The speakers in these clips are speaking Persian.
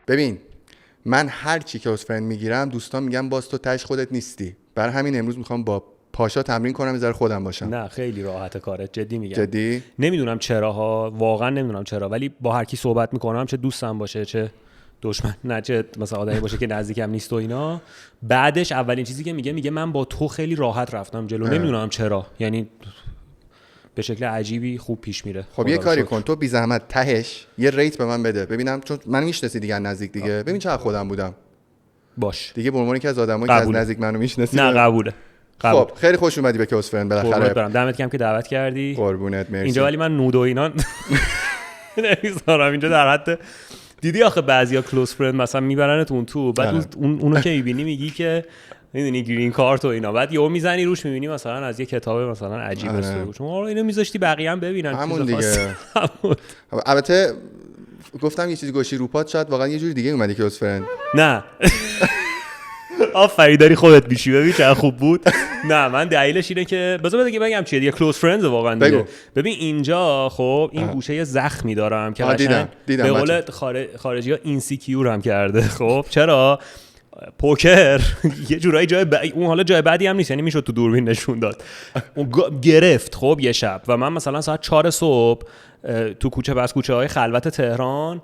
ببین من هر چی کلوز فرند میگیرم دوستان میگن باز تو تاش خودت نیستی، برای همین امروز میخوام با پاشا تمرین کنم یه ذره خودم باشم. نه خیلی راحته کارت، جدی میگم. جدی نمیدونم چراها، واقعا نمیدونم چرا، ولی با هر کی صحبت میکنم، چه دوستم باشه چه دشمن، نه چه مثلا آدمی باشه که نزدیکم نیست و اینا، بعدش اولین چیزی که میگه من با تو خیلی راحت رفتم جلو. نمیدونم چرا، یعنی به شکل عجیبی خوب پیش میره. خب یه کاری کن تو بی زحمت تهش یه ریت به من بده ببینم، چون من میشناسی دیگه نزدیک دیگه، ببین چقدر خودم بودم. باش دیگه به عنوان یکی از آدمایی که از نزدیک منو میشناسی. نه قبوله. خب خیلی خوش اومدی به کلوز فرند بالاخره. برام دمت گرم که دعوت کردی. قربونت مرسی. اینجا ولی من نود و اینا نمیذارم، اینجا در حد دیدی آخه بعضیا کلوز فرند مثلا میبرنت اون تو، بعد اونو که میبینی میگی که میدونی گرین کارت و اینا، بعد یهو میزنی روش میبینی مثلا از یه کتاب مثلا عجیب است، چون اینو میذاشتی بقیه هم ببینن همون دیگه. البته گفتم یه چیزی گوشی رو پات، شاید واقعا یه جوری دیگه اومدی کلوز فرند. نه آفرین داری خودت میشی، ببین چقدر خوب بود. نه من دلیلش اینه که بذار بگم چیه دیگه، کلوز فرندز واقعا دیگه. ببین اینجا خب این گوشه زخمی دارم که دیدم به قول خارجی‌ها اینسیکیور هم کرده. خب چرا پوکر یه جورایی اون حالا جای بعدی هم نیست، یعنی میشد تو دوربین نشون داد. اون گرفت خب یه شب و من مثلا ساعت 4 صبح تو کوچه‌های خلوت تهران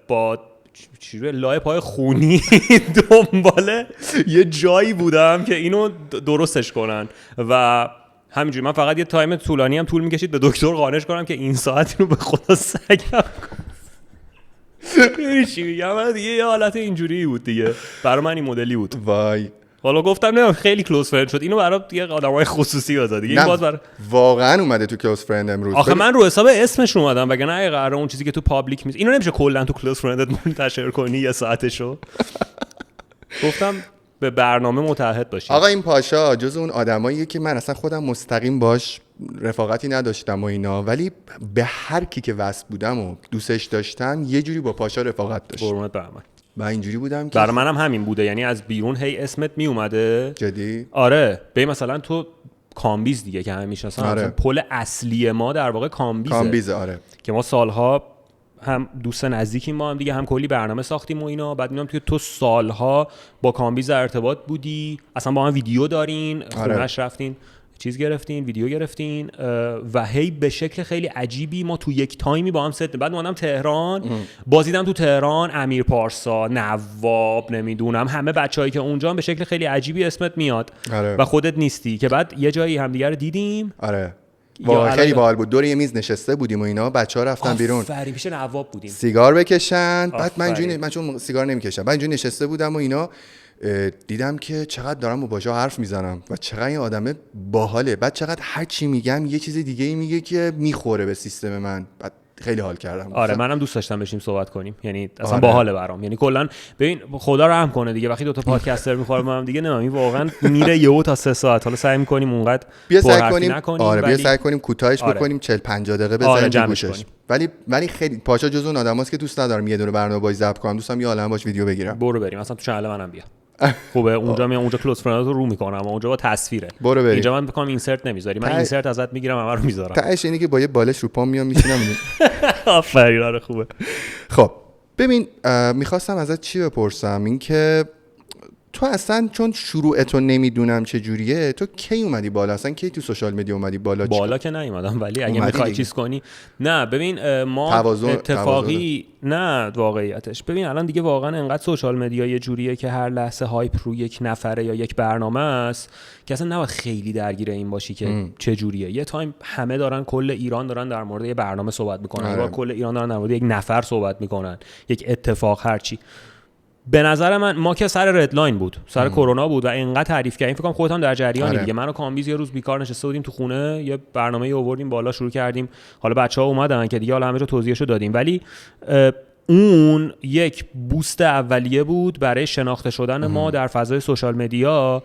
با لای پای خونی دنباله یه جایی بودم که اینو درستش کنن و همینجوری من فقط یه تایم طولانی هم طول میکشید به دکتر قانعش کنم که این ساعت اینو به خدا سگم کنم. چی میگم دیگه، یه حالت اینجوری بود دیگه برای من، این مدلی بود. وای حالا گفتم نه خیلی کلوز فرند شد، اینو برای یه آدمای خصوصی بذار دیگه. این باز واقعا اومده تو کلوز فرند امروز. آخه من رو حساب اسمش اومدم، وگرنه قراره اون چیزی که تو پابلیک اینو نمیشه کلا تو کلوز فرندت منتشر کنی یه ساعتشو. گفتم به برنامه متعهد باشی. آقا این پاشا جز اون آدماییه که من اصلا خودم مستقیم باش رفاقتی نداشتم و اینا، ولی به هر کی که وصل بودم و دوستش داشتن یه جوری با پاشا رفاقت داشت. قربونت برم. و اینجوری بودم که برای منم همین بوده، یعنی از بیرون هی اسمت می اومده. جدی؟ آره به مثلا تو کامبیز دیگه که همیشه مثلا پل اصلی ما در واقع کامبیزه. آره که ما سالها هم دوست نزدیکیم ما هم دیگه، هم کلی برنامه ساختیم و اینا. بعد میگم تو سالها با کامبیز ارتباط بودی، اصلا با هم ویدیو دارین، خونه‌اش رفتین چیز گرفتین، ویدیو گرفتین و هی به شکل خیلی عجیبی ما تو یک تایمی با هم ست. بعد اومدم تهران، بازیدم تو تهران، امیر پارسا، نواب، نمیدونم همه بچه‌هایی که اونجا به شکل خیلی عجیبی اسمت میاد و خودت نیستی، که بعد یه جایی همدیگه رو دیدیم. آره واقعا خیلی باحال بود. دور یه میز نشسته بودیم و اینا، بچه‌ها رفتن بیرون پیش نواب بودیم سیگار بکشن. بعد من چون سیگار نمیکشم، بعد اینجوری نشسته بودم و اینا، دیدم که چقدر دارم با باشا حرف میزنم و چقدر این آدمه باحاله، بعد چقدر هر چی میگم یه چیز دیگه ای میگه که میخوره به سیستم من. بعد خیلی حال کردم. آره منم دوست داشتم بشیم صحبت کنیم، یعنی اصلا باحاله برام. یعنی کلا ببین خدا رحم کنه دیگه وقتی دو تا پادکستر میخوره با هم دیگه، نمیدونم واقعا میره یهو تا 3 ساعت. حالا سعی میکنیم اونقدر پرحرفی نکنیم. آره بیا سعی کنیم کوتاهش بکنیم، 40-50 دقیقه بذاریم گوشش. ولی خیلی پاشا جزو اون آدماست که دوست ندارم یه دونه برنامه باش ضبط کنم، دوستم یه عالمه باش ویدیو بگیرم. برو بریم مثلا تو چنل منم بیا. خوبه اونجا کلوز فرندز رو میکنم، اونجا با تصویره. اینجا من بکنم اینسرت نمیذاری، من اینسرت ازت میگیرم همه رو میذارم. تاش اینی که با یه بالش رو پام میام میشینم. آفرین آره خوبه. خب ببین میخواستم ازت چی بپرسم، این که تو اصلا چون شروعتو نمیدونم چه جوریه، تو کی اومدی بالا؟ اصلا کی تو سوشال مدیا اومدی بالا که نیومدم، ولی اگه میخوای چیز کنی نه ببین ما اتفاقی نه واقعیتش. ببین الان دیگه واقعا انقدر سوشال مدیا یه جوریه که هر لحظه هایپ رو یک نفره یا یک برنامه است که اصلا نباید خیلی درگیر این باشی که چه جوریه. یه تایم همه دارن، کل ایران دارن در مورد یه برنامه صحبت میکنن، یا کل ایران دارن در مورد یک نفر صحبت میکنن، یک اتفاق هرچی. به نظر من ما که سر ردلاین بود، سر کرونا بود و اینقدر تعریف کردیم، فکر کنم خودت هم در جریانی دیگه. من و کامبیز یه روز بیکار نشسته بودیم تو خونه، یه برنامه‌ای آوردیم بالا شروع کردیم. حالا بچه‌ها اومدن که دیگه حالا همه جا توضیحشو دادیم، ولی اون یک بوست اولیه بود برای شناخته شدن ما در فضای سوشال مدیا.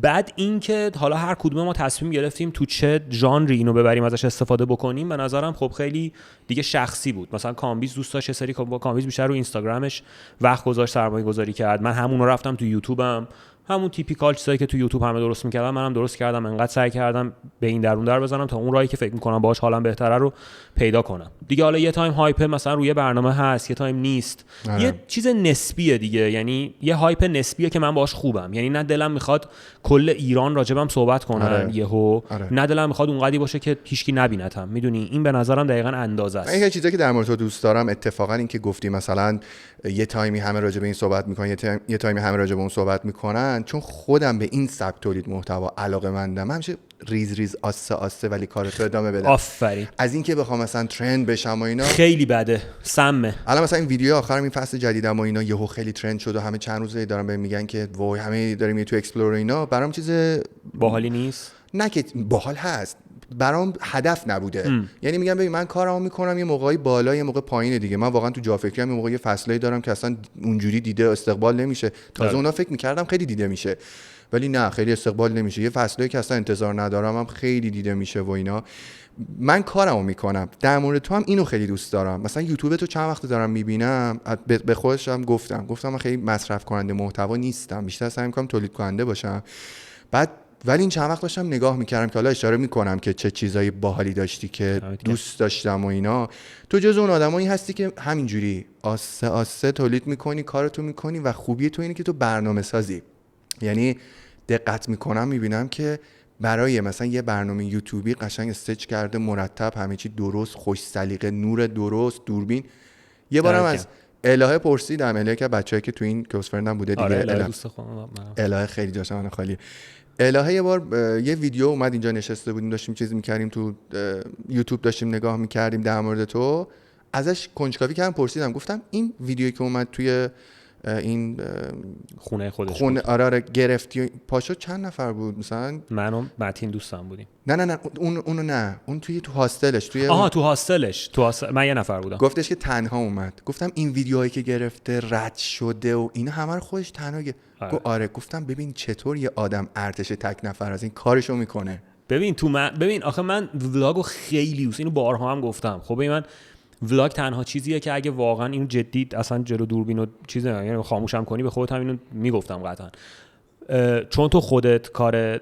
بعد اینکه حالا هر کدوم ما تصمیم گرفتیم تو چه ژانری اینو ببریم ازش استفاده بکنیم، به نظرم خب خیلی دیگه شخصی بود. مثلا کامبیز دوست داشت یه سری با کامبیز بیشتر رو اینستاگرامش وقت گذاشت، سرمایه گذاری کرد. من همون رو رفتم تو یوتیوبم همون تیپیکال چیزایی که تو یوتیوب همه درست میکردن منم درست کردم. انقدر سعی کردم به این درون در بزنم تا اون راهی که فکر میکنم باهاش حالم بهتره رو پیدا کنم دیگه. حالا یه تایم هایپ مثلا روی برنامه هست، یه تایم نیست. یه چیز نسبیه دیگه، یعنی یه هایپ نسبیه که من باهاش خوبم. یعنی نه دلم میخواد کل ایران راجبم صحبت کنن یهو، نه دلم میخواد اونقدی باشه که هیچکی نبینتم. میدونی این به نظرم دقیقاً اندازه است. این چیزی که در مورد تو دوست دارم اتفاقا این که گفتی مثلا یه تایمی همه راجع به این صحبت میکنن، یه تایمی همه راجع به اون صحبت میکنن، چون خودم به این سبک تولید محتوا علاقه‌مندم. همیشه ریز آسه ولی کارتو ادامه بدم. آفرین. از این که بخوام مثلا ترند بشم و اینا خیلی بده، سمه. الان مثلا این ویدیو آخرم این فصل جدیدم و اینا یهو خیلی ترند شد و همه چند روزه دارن بهم میگن که وای همه داریم میریم تو اکسپلور اینا. برام چیز باحالی نیست. نه که باحال هست، برام هدف نبوده. یعنی میگم ببین من کارامو میکنم یه موقعی بالا یه موقع پایینه دیگه. من واقعا تو جا فکرم یه موقع یه فصلایی دارم که اصلا اونجوری دیده استقبال نمیشه. تازه اونا فکر میکردم خیلی دیده میشه ولی نه، خیلی استقبال نمیشه. یه فصلایی که اصلا انتظار ندارم هم خیلی دیده میشه و اینا. من کارمو میکنم. در مورد تو هم اینو خیلی دوست دارم. مثلا یوتیوب تو چند وقت دارم میبینم، به خودم گفتم من خیلی مصرف کننده محتوا نیستم، بیشتر سعی میکنم تولید کننده باشم. بعد ولی این چند وقت داشتم نگاه میکردم که حالا اشاره میکنم که چه چیزای باحالی داشتی که دوست داشتم و اینا. تو جز اون آدمایی هستی که همینجوری آسه تولید میکنی، کارتو میکنی و خوبی تو اینه که تو برنامه سازی. یعنی دقت میکنم میبینم که برای مثلا یه برنامه یوتیوبی قشنگ استیج کرده، مرتب، همه چی درست، خوش سلیقه، نور درست، دوربین. یه بارم از الهه پرسیدم، الهه که بچه‌ای که تو این کلاس فرندم بوده دیگه. الهه خیلی جاش من خالی. الهه یه بار یه ویدیو اومد اینجا نشسته بودیم داشتیم چیز می‌کردیم تو یوتیوب داشتیم نگاه می‌کردیم در مورد تو. ازش کنجکاوی کردم پرسیدم، گفتم این ویدیویی که اومد توی این خونه خودش آره گرفتی پاشو چند نفر بود؟ مثلا من و متین دوستم بودیم. نه اونو نه، اون تو هاستلش تو هاستلش من یه نفر بودم. گفتش که تنها اومد. گفتم این ویدیوهایی که گرفته رد شده و اینا همه رو خودش تنها گفت آره. گفتم ببین چطور یه آدم ارتش تک نفر از این کارشو میکنه. ببین آخه من ولاگو خیلی دوست، اینو بارها هم گفتم. خب ببین من ولاگ تنها چیزیه که اگه واقعا اینو جدی اصلا جلو دوربین و چیز یعنی خاموشم کنی به خودت هم اینو میگفتم قطعا، چون تو خودت کار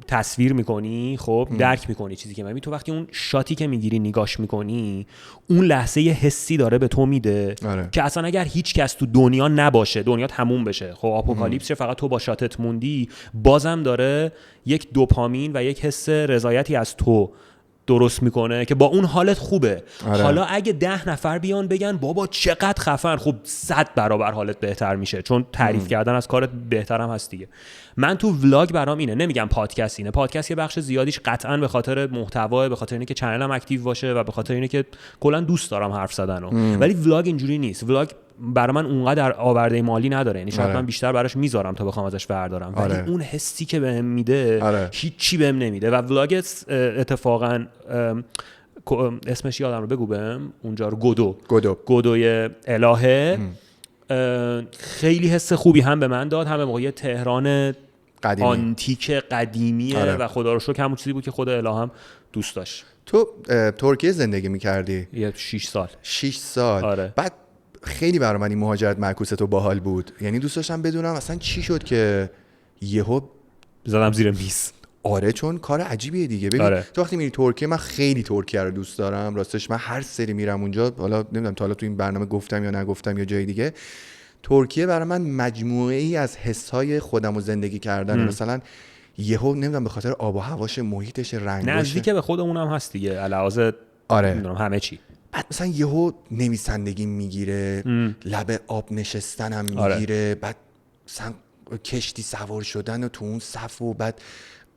تصویر میکنی، خب درک میکنی چیزی که تو وقتی اون شاتی که میگیری نگاش میکنی اون لحظه یه حسی داره به تو میده که اصلا اگر هیچ کس تو دنیا نباشه، دنیا تموم بشه، خب آپوکالیپس شه، فقط تو با شاتت موندی، بازم داره یک دوپامین و یک حس رضایتی از تو درست میکنه که با اون حالت خوبه. حالا اگه 10 نفر بیان بگن بابا چقدر خفن، خب 100 برابر حالت بهتر میشه، چون تعریف کردن از کارت بهتر هم هست دیگه. من تو ولاگ برام اینه، نمیگم پادکست اینه، پادکست یه بخش زیادیش قطعا به خاطر محتوا، به خاطر اینه که چنلم اکتیو باشه و به خاطر اینه که کلا دوست دارم حرف زدنو. ولی ولاگ اینجوری نیست. ولاگ برای من اونقدر آورده مالی نداره، یعنی شاید من بیشتر براش میذارم تا بخوام ازش بردارم، ولی اون حسی که بهم میده هیچی بهم نمیده. و ولاگ اتفاقا اسمش یادم رو بگو بهم اونجا رو گودوی الهه خیلی حس خوبی هم به من داد، هم به موقع تهران آنتیک قدیمیه و خدا رو شکر همون چیزی بود که خود الهه هم دوست داشت. تو ترکیه زندگی میکردی؟ یه 6 سال. آره. بعد خیلی برای من این مهاجرت معکوس تو باحال بود. یعنی دوست داشتم بدونم اصلا چی شد که یهو زدم زیر میز. آره چون کار عجیبیه دیگه. ببین تو وقتی میری ترکیه، من خیلی ترکیه رو دوست دارم راستش، من هر سری میرم اونجا، حالا نمیدونم تا حالا تو این برنامه گفتم یا نگفتم یا جای دیگه، ترکیه برای من مجموعه ای از حس‌های خودم و زندگی کردن. مثلا یهو نمیدونم به خاطر آب و هواش، محیطش، رنگش، نزدیک به خودمون هم هست دیگه علاوه نمیدونم همه چی. بعد مثلا یهو نویسندگی میگیره، لب آب نشستنم میگیره، بعد مثلا کشتی سوار شدن و تو اون صف، و بعد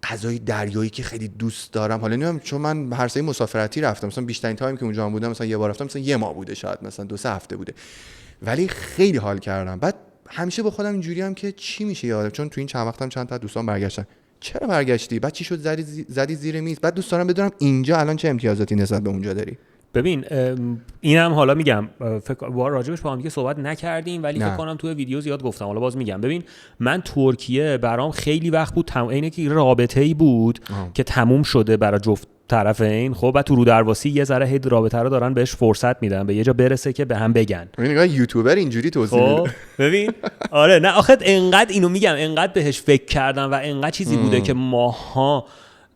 غذای دریایی که خیلی دوست دارم. حالا نمیدونم چون من هر سری مسافرتی رفتم، مثلا بیشترین تایم که اونجا بودم مثلا یه بار رفتم، مثلا 1 ماه بوده، شاید مثلا 2-3 هفته بوده، ولی خیلی حال کردم. بعد همیشه با خودم اینجوریم که چی میشه یادم، چون تو این چند وقتم چند تا دوستان برگشتن، چرا برگشتی؟ بعد چی شد زدی زیر میز؟ بعد دوست دارم بدونم اینجا الان چه امتیازاتی نسبت به اونجا داری؟ ببین اینم حالا میگم فکر راجبش با هم دیگه صحبت نکردیم ولی فکر کنم توی ویدیو زیاد گفتم، حالا باز میگم. ببین من ترکیه برام خیلی وقت بود اینه که رابطه‌ای بود که تموم شده برای جفت طرفین. خب بعد تو رو درواسی یه ذره هید رابطه رو دارن بهش فرصت میدن به یه جا برسه که به هم بگن. ببین یوتیوبر اینجوری توضیح میده. ببین آره نه آخه انقدر اینو میگم، انقدر بهش فکر کردم و انقدر چیزی بوده که ماها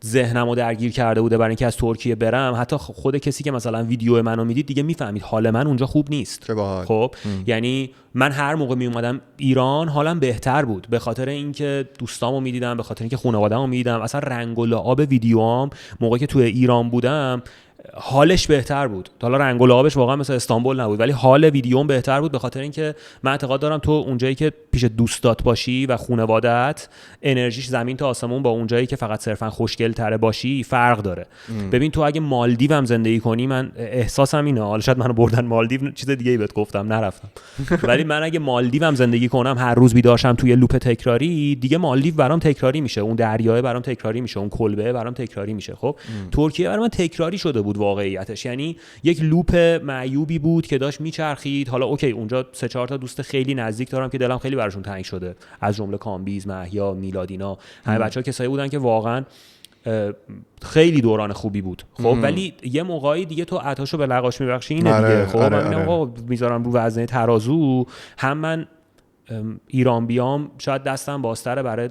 ذهنمو درگیر کرده بوده برای اینکه از ترکیه برم. حتی خود کسی که مثلا ویدیو منو میدید دیگه میفهمید حال من اونجا خوب نیست. خب یعنی من هر موقع می اومدم ایران حالم بهتر بود، به خاطر اینکه دوستامو میدیدم، به خاطر اینکه خانواده‌مو میدیدم. اصلا رنگ و لعاب ویدیوام موقعی که توی ایران بودم حالش بهتر بود. حالا رنگ و لعابش واقعا مثل استانبول نبود ولی حال ویدیوم بهتر بود، به خاطر اینکه من اعتقاد دارم تو اونجایی که پیش دوستات باشی و خانواده‌ات انرژیش زمین تا آسمون با اونجایی که فقط صرفا خوشگل تره باشی فرق داره. ببین تو اگه مالدیو هم زندگی کنی، من احساسم اینه، حالا شاید منو بردن مالدیو چیز دیگه ای بهت گفتم نرفتم ولی من اگه مالدیو هم زندگی کنم، هر روز بیدارشم توی لوپ تکراری، دیگه مالدیو برام تکراری میشه، اون دریاه برام تکراری میشه، اون کلبه برام تکراری میشه. خب ترکیه برام تکراری شده بود واقعیتش، یعنی یک لوپ معیوبی بود که داشت میچرخید. حالا اوکی اونجا 3-4 تا دوست خیلی نزدیک دارم که دلم خیلی براشون تنگ شده، از جمله کامبیز، مهیا، میلادینا، همه بچه‌ها کسایی بودن که واقعا خیلی دوران خوبی بود. خب ولی یه موقعی دیگه تو عطاشو به لقاش میبخشی اینه دیگه. خب من آقا میذارم رو وزنه ترازو، هم من ایران بیام شاید دستم بازتره برای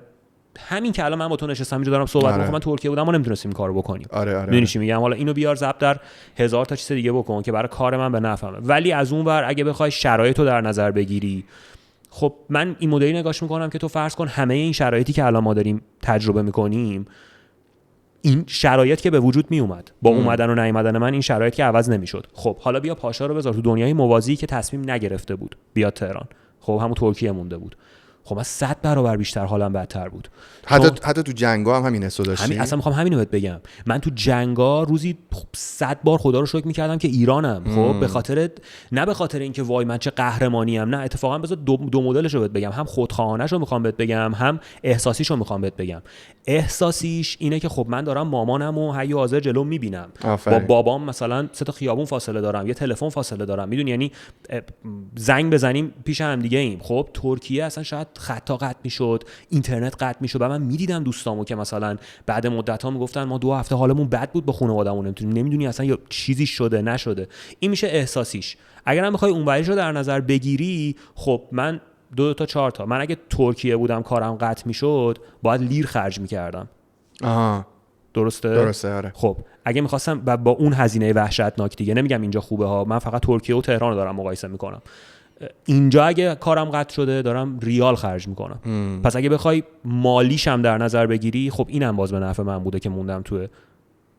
همین که الان من با تو نشستم اینجا دارم صحبت می‌کنم. من ترکیه بودم ما نمیتونستیم این کارو بکنیم. میدونی چی میگم؟ حالا اینو بیار ضبط در 1000 تا چیز دیگه بکن که برای کار من به نفعمه. ولی از اون ور اگه بخوای شرایطو در نظر بگیری، خب من این مدلی نگاش میکنم که تو فرض کن همه این شرایطی که الان ما داریم تجربه میکنیم، این شرایط که به وجود می اومد با اومدن و نیومدن من، این شرایط که عوض نمیشد. خب حالا بیا پاشا رو بذار تو دنیای موازی که تصمیم نگرفته بود بیاد تهران، خب همون ترکیه مونده بود. خب من 100 برابر بیشتر حالم بدتر بود. حتی تو جنگا هم همین حسو داشتی؟ اصلا میخوام همینو بهت بگم، من تو جنگا روزی 100 بار خدا رو شکر میکردم که ایرانم. خب به خاطر نه به خاطر اینکه وای من چه قهرمانی ام، نه اتفاقا بذار دو مدلشو بهت بگم، هم خودخواهانه‌شو میخوام بهت بگم، هم احساسیشو میخوام بهت بگم. احساسیش اینه که خب من دارم مامانمو حی و حاضر جلو میبینم، با بابام مثلا 3 تا خیابون فاصله دارم، یه تلفن فاصله دارم، میدونی، یعنی زنگ بزنیم پیش هم دیگه ایم. خب ترکیه اصلا شاید خطا قطع میشد، اینترنت قطع میشد و من میدیدم دوستامو که مثلا بعد مدت‌ها میگفتن ما 2 هفته حالمون بد بود با خانواده‌مون، نمیدونی اصلا یا چیزی شده نشده. این میشه احساسیش. اگرم بخوای اونوریش رو در نظر بگیری، خب من 2 تا 4 تا، من اگه ترکیه بودم کارم قطع میشد باید لیر خرج میکردم. درسته آره. خب اگه میخواستم با اون هزینه وحشتناک دیگه، نمیگم اینجا خوبه ها، من فقط ترکیه و تهران رو دارم مقایسه میکنم. اینجا اگه کارم قطع شده دارم ریال خرج میکنم. پس اگه بخوای مالیش هم در نظر بگیری، خب اینم باز به نفع من بوده که موندم تو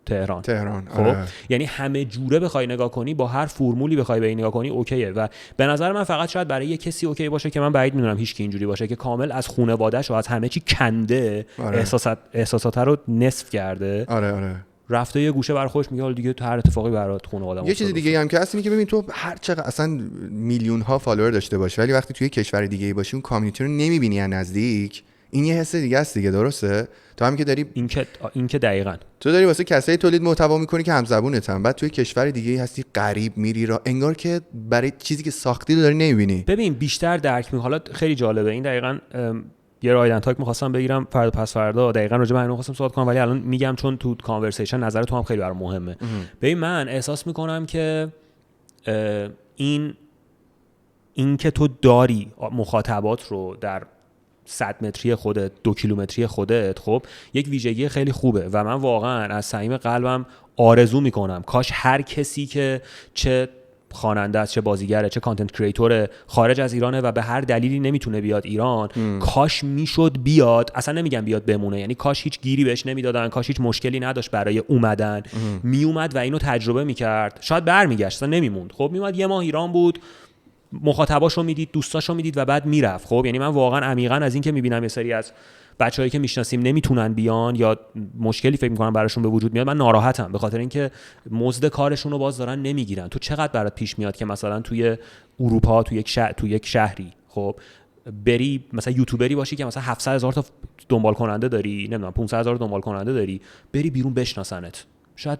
تهران. خب یعنی همه جوره بخوای نگاه کنی، با هر فرمولی بخوای به این نگاه کنی اوکیه. و به نظر من فقط شاید برای یه کسی اوکی باشه که من بعید میدونم هیچ کی اینجوری باشه که کامل از خانواده‌اش و از همه چی کنده، احساسات رو نصف کرده. رفته یه گوشه برای خودش میگه حالا دیگه هر اتفاقی برات خانواده‌ام. یه چیز دیگه هم که هست اینه که ببین تو هر چقدر اصلا میلیون ها فالوور داشته باشی ولی وقتی توی کشور دیگه ای باشی اون کامیونیتی رو نمیبینی از نزدیک، این یه حس دیگه است دیگه. درسته؟ تو هم که داری این که دقیقاً تو داری واسه کسایی تولید محتوا میکنی که همزبونتن، بعد توی کشور دیگه ای هستی غریب میری را انگار که برای چیزی که ساختی رو داری نمیبینی. ببین بیشتر درک می. حالا خیلی جالبه این، دقیقاً یه رایدن تاک می‌خواستم بگیرم فردا پس فردا دقیقاً راجع به همین خواستم صحبت کنم، ولی الان میگم چون تو کانورسیشن نظر تو هم خیلی برام مهمه. ببین من احساس میکنم که این که تو داری مخاطبات رو در 100 متری خودت، 2 کیلومتری خودت، خب یک ویژگی خیلی خوبه و من واقعاً از صمیم قلبم آرزو میکنم کاش هر کسی که چه خواننده است، چه بازیگره، چه کانتنت کریتور خارج از ایرانه و به هر دلیلی نمیتونه بیاد ایران، کاش میشد بیاد. اصلا نمیگم بیاد بمونه، یعنی کاش هیچ گیری بهش نمیدادن، کاش هیچ مشکلی نداشت برای اومدن، میومد و اینو تجربه میکرد، شاید برمیگشت اصلا نمیموند. خب میومد یه ماه ایران بود، مخاطباشو میدید، دوستاشو میدید و بعد میرفت. خب یعنی من واقعا عمیقا از این که میبینم یه سری از بچه‌هایی که میشناسیم نمیتونن بیان یا مشکلی فکر میکنم براشون به وجود میاد، من ناراحتم به خاطر اینکه مزد کارشون رو باز دارن نمیگیرن. تو چقدر برات پیش میاد که مثلا توی اروپا تو یک شهری خب بری مثلا یوتیوبری باشی که مثلا 700,000 تا دنبال کننده داری، نمیدونم 500,000 دنبال کننده داری، بری بیرون بشناسنت، شاید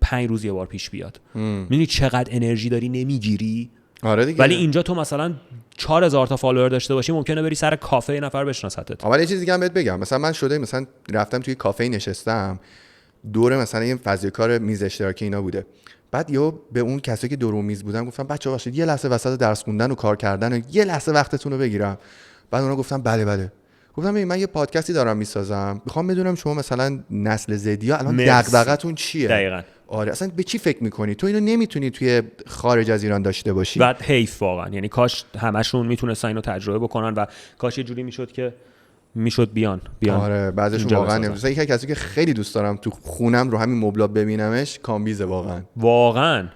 5-10 5 روز یه بار پیش بیاد. میدونی چقدر انرژی داری نمیگیری. آره دیگه. ولی اینجا تو مثلا 4000 تا فالوور داشته باشی ممکنه بری سر کافه نفر بشناستت. اول یه چیزی دیگه هم بهت بگم، مثلا من شده مثلا رفتم توی کافه نشستم، دور مثلا یه فضای کار میز اشتراکی اینا بوده، بعد یهو به اون کسایی که دور اون میز بودن گفتم بچه‌ها باشید یه لحظه وسط درس خوندن و کار کردن و یه لحظه وقتتون رو بگیرم. بعد اونا گفتم بله. گفتم من یه پادکستی دارم میسازم، میخوام بدونم شما مثلا نسل زدیا الان دغدغه‌تون چیه؟ دقیقاً. آره اصلا به چی فکر میکنی؟ تو اینو نمیتونی توی خارج از ایران داشته باشی. بعد حیف واقعا، یعنی کاش همشون میتونستن اینو تجربه بکنن و کاش یه جوری میشد که میشد بیان. آره بعضیشون واقعا نمیشه. یکی کسی که خیلی دوست دارم تو خونم رو همین مبلات ببینمش کامبیزه واقعا.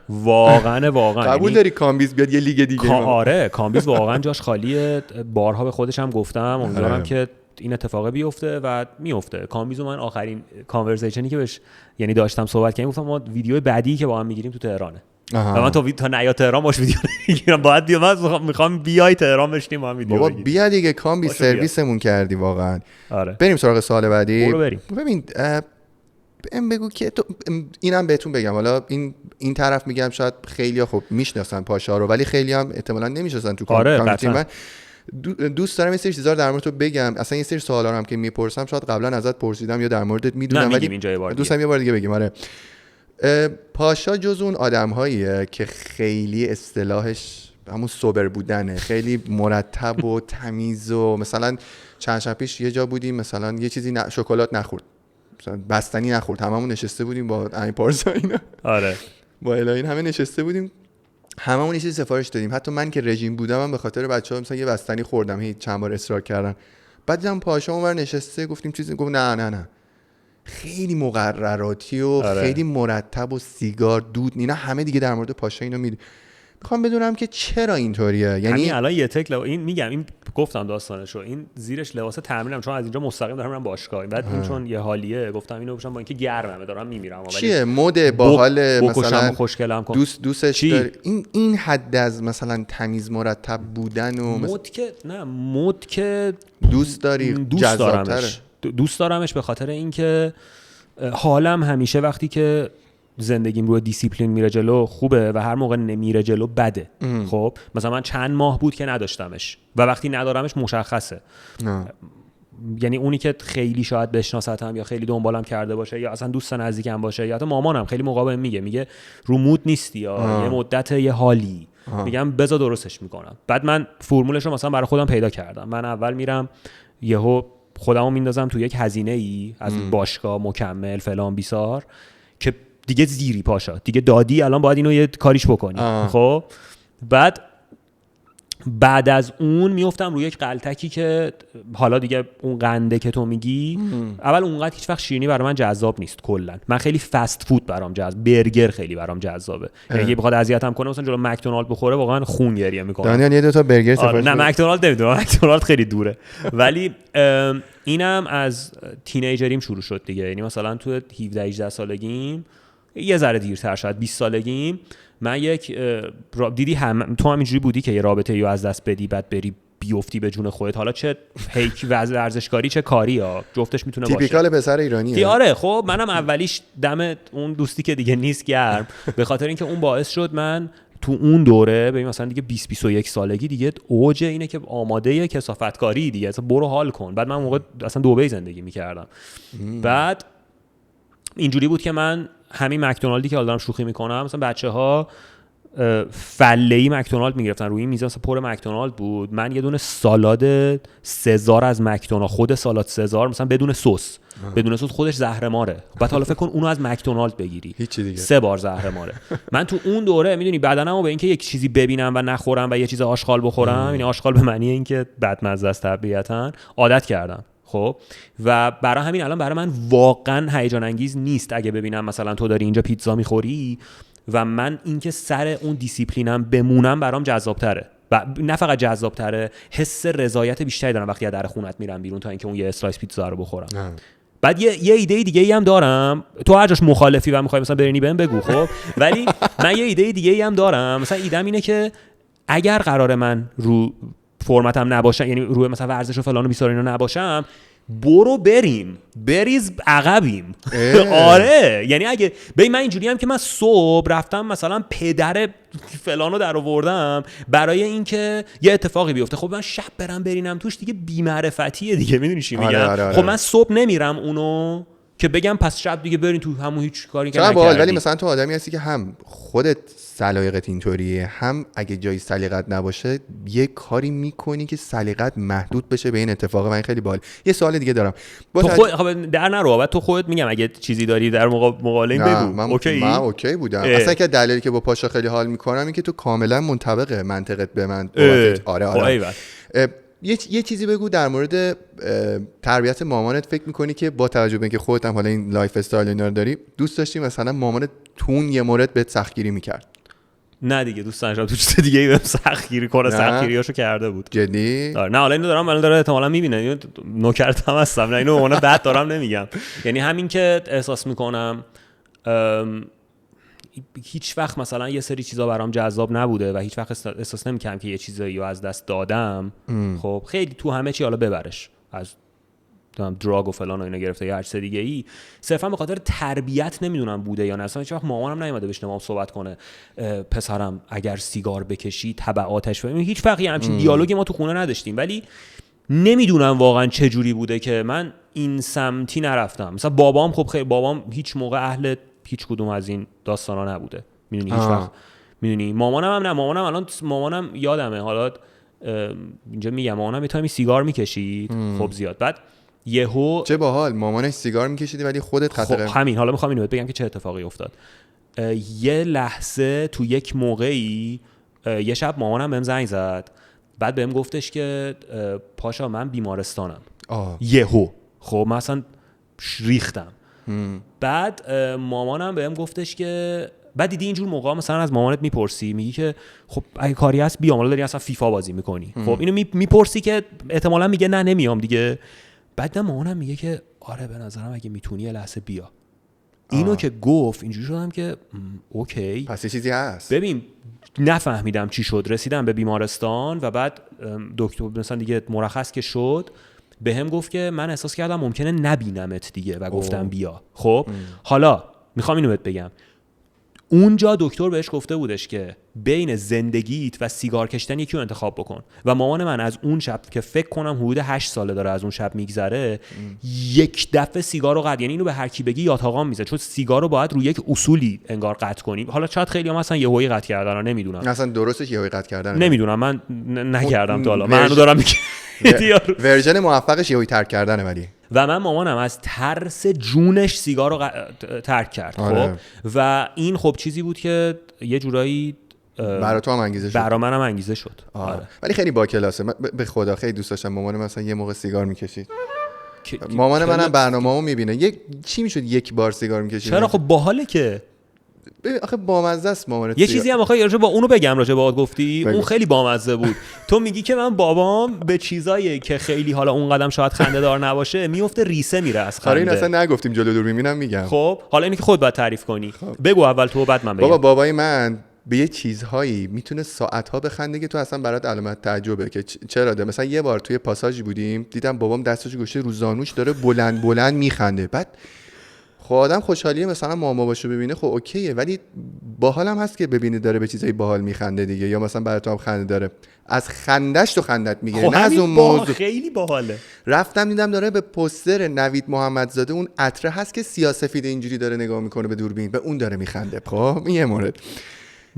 قبول داری کامبیز بیاد یه لیگ دیگه؟ آره کامبیز واقعا جاش خالیه. بارها به خودش هم گفتم امیدوارم که این اتفاق بیفته و میفته. کامبیزو من آخرین کانورسیشنی که بهش یعنی داشتم صحبت کردیم گفتم ما ویدیو بعدی که با هم میگیریم تو تهرانه. و من تا نیا تهران باش ویدیو نمیگیرم، باید بیام. من میخوام بیای تهران بشینیم با هم ویدیو بگیریم. بیا دیگه کامبیز سرویسمون کردی واقعا. آره. بریم سراغ سوال بعدی. بریم. ببین بگو که تو اینم بهتون بگم، حالا این طرف میگم شاید خیلی‌ها خب میشناسن پاشا رو ولی خیلی هم احتمالاً نمیشناسن تو کامیونیتی. من دوست دارم یه سری چیزا رو در مورد تو بگم. اصلا یه سری سوالا رو هم که میپرسم شاید قبلا ازت پرسیدم یا در موردت میدونم ولی دوستم یه بار دیگه بگیم. آره پاشا جز اون آدم‌هاییه که خیلی اصطلاحش همون سوبر بودنه، خیلی مرتب و تمیز و مثلا چند شب پیش یه جا بودیم مثلا یه چیزی شکلات نخورد، مثلا بستنی نخورد، هممون نشسته بودیم با امین پارسا اینا. آره با الهین همه نشسته بودیم، هممون یه چیزی سفارش دادیم. حتی من که رژیم بودم من به خاطر بچه‌ها مثلا یه بستنی خوردم، هی چند بار اصرار کردن. بعد دیدم پاشا اونور نشسته، گفتیم چیزی، گفت نه خیلی مقرراتی و خیلی مرتب و سیگار دود اینا همه دیگه در مورد پاشا اینو میخوام بدونم که چرا اینطوریه. یعنی الان یه تک این میگم، این گفتم داستانشو، این زیرش لباس تمرینم چون از اینجا مستقیم دارم میرم باشگاه، بعد این چون یه حالیه گفتم اینو بپوشم با اینکه گرمه دارم میمیرم. ولی چیه مد باحال مثلا خوشگلم کن دوستش داری این حد از مثلا تمیز مرتب بودن و مد که دوست داری، جذاب‌تره. دوست دارمش به خاطر اینکه حالم همیشه وقتی که زندگیم روی دیسیپلین میره جلو خوبه و هر موقع نمیره جلو بده. خب مثلا من چند ماه بود که نداشتمش و وقتی ندارمش مشخصه. یعنی اونی که خیلی شاید بشناستم یا خیلی دنبالم کرده باشه یا اصلا دوست نزدیکم باشه یا حتی مامانم خیلی موقع بهم میگه رو مود نیستی یا یه مدت یه حالی، میگم بذار درستش میکنم. بعد من فرمولش رو مثلا برای خودم پیدا کردم. من اول میرم یهو خودمو میندازم تو یک هزینه‌ای از باشگاه مکمل فلان بیسار که دیگه زیری پاشا دیگه دادی، الان باید اینو یه کاریش بکنی. خب بعد از اون میافتم روی یک غلطکی که حالا دیگه اون قنده که تو میگی اول اونقدر هیچ وقت شیرینی برای من جذاب نیست کلا. من خیلی فست فود برام جذاب، برگر خیلی برام جذابه. یعنی اگه بخواد اذیتم کنه مثلا جلو مکدونالد بخوره واقعا خون گریه میکنه. دانیال یه دو تا برگر سفارش نه مکدونالد نمیدونم، مکدونالد خیلی دوره. ولی اینم از تینیجریم شروع شد دیگه. یعنی مثلا تو 17 18 سالگیم، یه ذره دیرتر شاید 20 سالگیم، من یک دیدی تو هم اینجوری بودی که یه رابطه رو از دست بدی بعد بری بیفتی به جون خودت، حالا چه ورزشکاری چه کاری ها جفتش میتونه باشه. تیپیکال پسر ایرانیه. آره خب منم اولیش دم اون دوستی که دیگه نیست گرم به خاطر اینکه اون باعث شد من تو اون دوره ببین مثلا دیگه 20 21 سالگی دیگه اوج اینه که آماده کثافتکاری دیگه، اصلا برو حال کن. بعد من موقع اصلا دبی زندگی میکردم. بعد اینجوری بود که من همین مکدونالدی که حالا دارم شوخی میکنم، مثلا بچه‌ها فله‌ای مکدونالد میگرفتن روی این میز، مثلا پر مکدونالد بود، من یه دونه سالاد سزار از مکدونالد، خود سالاد سزار مثلا بدون سس خودش زهرماره. بعد حالا فکر کن اونو از مکدونالد بگیری 3 بار زهرماره. من تو اون دوره میدونی بدنمو به اینکه یک چیزی ببینم و نخورم و یه چیز آشغال بخورم، یعنی آشغال به معنی اینکه بدمزه است طبیعتاً، عادت کردم. خب و برای همین الان برای من واقعا هیجان انگیز نیست اگه ببینم مثلا تو داری اینجا پیتزا میخوری و من اینکه سر اون دیسیپلینم بمونم برام جذاب‌تره. و نه فقط جذاب‌تره، حس رضایت بیشتری دارم وقتی از در خونت میرم بیرون تا اینکه اون یه اسلایس پیتزا رو بخورم. بعد یه ایده دیگه‌ای هم دارم، تو هر جاش مخالفی و می‌خوای مثلا برینی بهم بگو خب، ولی من یه ایده دیگه‌ای هم دارم. مثلا ایده‌م اینه که اگر قرار من رو فرمتم نباشم، یعنی روی مثلا ورزش و فلان و بیسار اینا نباشم، برو بریم بریز عقبیم. آره یعنی اگه ببین من اینجوری هم که من صبح رفتم مثلا پدر فلانو در آوردم برای اینکه یه اتفاقی بیفته، خب من شب برم برینم توش دیگه بی‌معرفتیه دیگه، میدونی چی میگم؟ آره. خب من صبح نمیرم اونو که بگم پس شب دیگه برین تو همون هیچ کاری که نکردی. ولی مثلا تو آدمی هستی که هم خودت سلیقت اینطوریه، هم اگه جای سلیقت نباشه یه کاری میکنی که سلیقت محدود بشه به این اتفاق. و این خیلی باحال. یه سوال دیگه دارم. خب در نرو بعد تو خودت میگم اگه چیزی داری در مقابل این بگو. من اوکی بودم. اصلا که دلیلی که با پاشا خیلی حال میکنم این که تو کاملا منطبق منطقت به من. آره. یه چیزی بگو در مورد تربیت مامانت. فکر میکنی که با توجه به اینکه خودت هم حالا این لایف استایل اینا رو داری، دوست داشتی مثلا مامانت تون یه مورد بهت سختگیری میکرد؟ نه دیگه دوست نداشتم تو چیز دیگه ای بهم سختگیری کنه. سختگیریاشو کرده بود. جدی؟ نه حالا اینو دارم الان داره احتمالاً میبینه نوکرتم هستم. نه اینو اون بعد دارم نمیگم. یعنی همین که احساس میکنم هیچ وقت مثلا یه سری چیزا برام جذاب نبوده و هیچ وقت احساس نمی‌کردم که یه چیزایی رو از دست دادم. خب خیلی تو همه چی حالا ببرش، از دراگ و فلان و اینا گرفته یا هر چیز دیگه ای، صرفا به خاطر تربیت نمیدونم بوده یا نه. اصلا هیچ وقت مامانم نیومده بشینه ما صحبت کنه پسرم اگر سیگار بکشی تبعاتش. هیچ وقت همچین دیالوگی ما تو خونه نداشتیم. ولی نمیدونم واقعا چه جوری بوده که من این سمتی نرفتم. مثلا بابام خب خیلی بابام هیچ موقع اهل هیچ کدوم از این داستانا نبوده، میدونی هیچ وقت. میدونی مامانم هم نه. مامانم یادمه حالا اینجا میگم مامانم یه تایمی سیگار میکشید خب زیاد، بعد یهو چه باحال مامانش سیگار میکشیدی ولی خودت خطر. خب همین حالا میخوام اینو بگم که چه اتفاقی افتاد. یه لحظه تو یک موقعی یه شب مامانم بهم زنگ زد، بعد بهم گفتش که پاشا من بیمارستانم. یهو خب مثلا ریختم. بعد مامانم بهم گفتش که بعد دیدی اینجور موقع مثلا از مامانت میپرسی، میگی که خب اگه کاری هست بیام، حالا داری اصلا فیفا بازی میکنی. خب اینو میپرسی که احتمالاً میگه نه نمیام دیگه. بعد مامانم میگه که آره به نظرم اگه میتونی یه لحظه بیا. اینو که گفت اینجوری شدم که اوکی پس یه چیزی هست. ببین نفهمیدم چی شد، رسیدم به بیمارستان و بعد دکتر مثلا دیگه مرخص که شد بهم گفت که من احساس کردم ممکنه نبینمت دیگه و گفتم بیا. خب حالا میخوام اینو بهت بگم، اونجا دکتر بهش گفته بودش که بین زندگیت و سیگار کشیدن یکی رو انتخاب بکن. و مامان من از اون شب که فکر کنم حدود 8 ساله داره از اون شب میگذره، یک دفعه سیگار رو قطع، یعنی اینو به هر کی بگی یاتاقام میزه، چون سیگار رو باید روی یک اصولی انگار قطع کنیم. حالا شاید خیلی هم اصلا یهویی قطع کردن، نمیدونم اصلا درستش یهویی قطع کردن نمیدونم، من نکردم تا حالا. من هنوز دارم ورژن موفقش یهویی ترک کردنه. ولی و من مامانم از ترس جونش سیگار رو ترک کرد. خب و این خب چیزی بود که یه جورایی برای تو هم انگیزه شد، برای منم انگیزه شد. ولی خیلی با کلاسه. به خدا خیلی دوست داشتم مامانم مثلا یه موقع سیگار میکشید. مامان منم برنامه‌مو میبینه چی میشد یک بار سیگار میکشید. چرا خب باحاله که آخه بامزه است مامانت. یه چیزی هم آخه راجع با اونو بگم، راجع با گفتی اون خیلی بامزه بود. تو میگی که من بابام به چیزایی که خیلی حالا اون قدم شاید خنده دار نباشه میفته ریسه میره از خنده. این اصلا نگفتیم جلو دور میبینم میگم. خب حالا اینو که خود باید تعریف کنی. بگو اول تو بعد من بگم. بابای من به یه چیزهایی میتونه ساعت‌ها بخنده که تو اصلا برات علامت تعجبه که چرا ده. مثلا یه بار توی پاساژی بودیم دیدم بابام دستش گوشه رو زانوش داره بلند بلند میخنده. بعد خب آدم خوشحالیه مثلا ماما باشو ببینه، خب اوکیه، ولی باحال هم هست که ببینی داره به چیزای باحال میخنده دیگه، یا مثلا برای تو هم خنده داره، از خندش تو خندت میگیره. خب نه از اون موضوع خیلی باحاله. رفتم دیدم داره به پوستر نوید محمدزاده اون عطره هست که سیاه‌سفید اینجوری داره نگاه میکنه به دوربین، به اون داره میخنده. خب این یه مورد.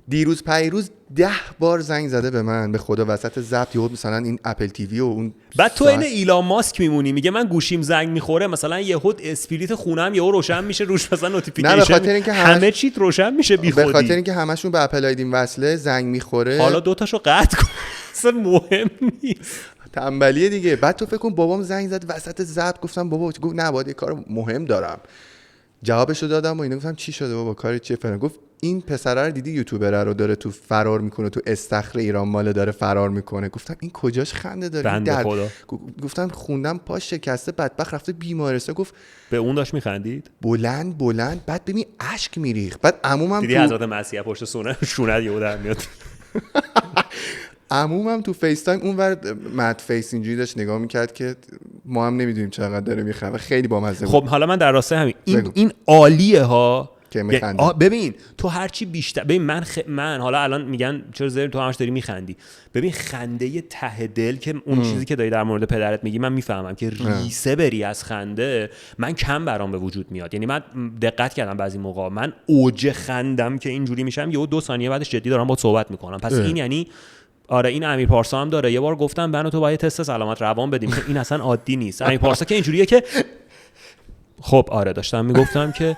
دیروز پیروز 10 بار زنگ زده به من، به خدا وسط ضبط یهو مثلا این اپل تیوی و اون بعد تو این ایلان ماسک میمونی، میگه من گوشیم زنگ میخوره مثلا یهو اسپریت خونم یهو روشن میشه، روش مثلا نوتیفیکیشن همه چیت روشن میشه بیخودی. به خاطر اینکه همشون به اپل آیدین وصله زنگ میخوره. حالا دوتاشو قطع کن اصلا مهم نیست، تنبلیه دیگه. بعد تو فکر کن بابام زنگ زد وسط ضبط، گفتم بابا گفت نه باید یه کار مهم دارم، جوابشو دادم و اینا. گفتم چی شده بابا کاری چیه فلان. گفت این پسره رو دیدی یوتیوبر رو داره تو فرار میکنه تو استخر ایران مال داره فرار میکنه. گفتم این کجاش خنده داره؟ گفتم خوندم پاش شکسته بدبخت رفته بیمارستان. گفت به اون داشت میخندید بلند بلند، بعد ببین اشک میریخت. بعد عمومم دیدی حضرت مسیح پشت شونه یهو در میاد. عمومم تو فیس تایم اونور مد فیس اینجوری داشت نگاه میکرد که ما هم نمیدونیم چقدر داره میخنده. خیلی بامزه بود. خب حالا من در راستای همین این عالیه ها که میخنده. ببین تو هرچی بیشتر ببین من حالا الان میگن چرا زیر تو همش داری میخندی. ببین خنده ته دل که اون چیزی که داری در مورد پدرت میگی من میفهمم که ریسه بری از خنده من کم برام به وجود میاد. یعنی من دقت کردم بعضی موقع من اوج خندم که اینجوری میشم یهو 2 ثانیه بعدش جدی دارم با صحبت میکنم. پس این یعنی آره این امیر پارسا هم داره. یه بار گفتم بنو تو باید تست سلامت روان بدیم. این اصلا عادی نیست. امیر پارسا که اینجوریه که خب آره داشتم میگفتم که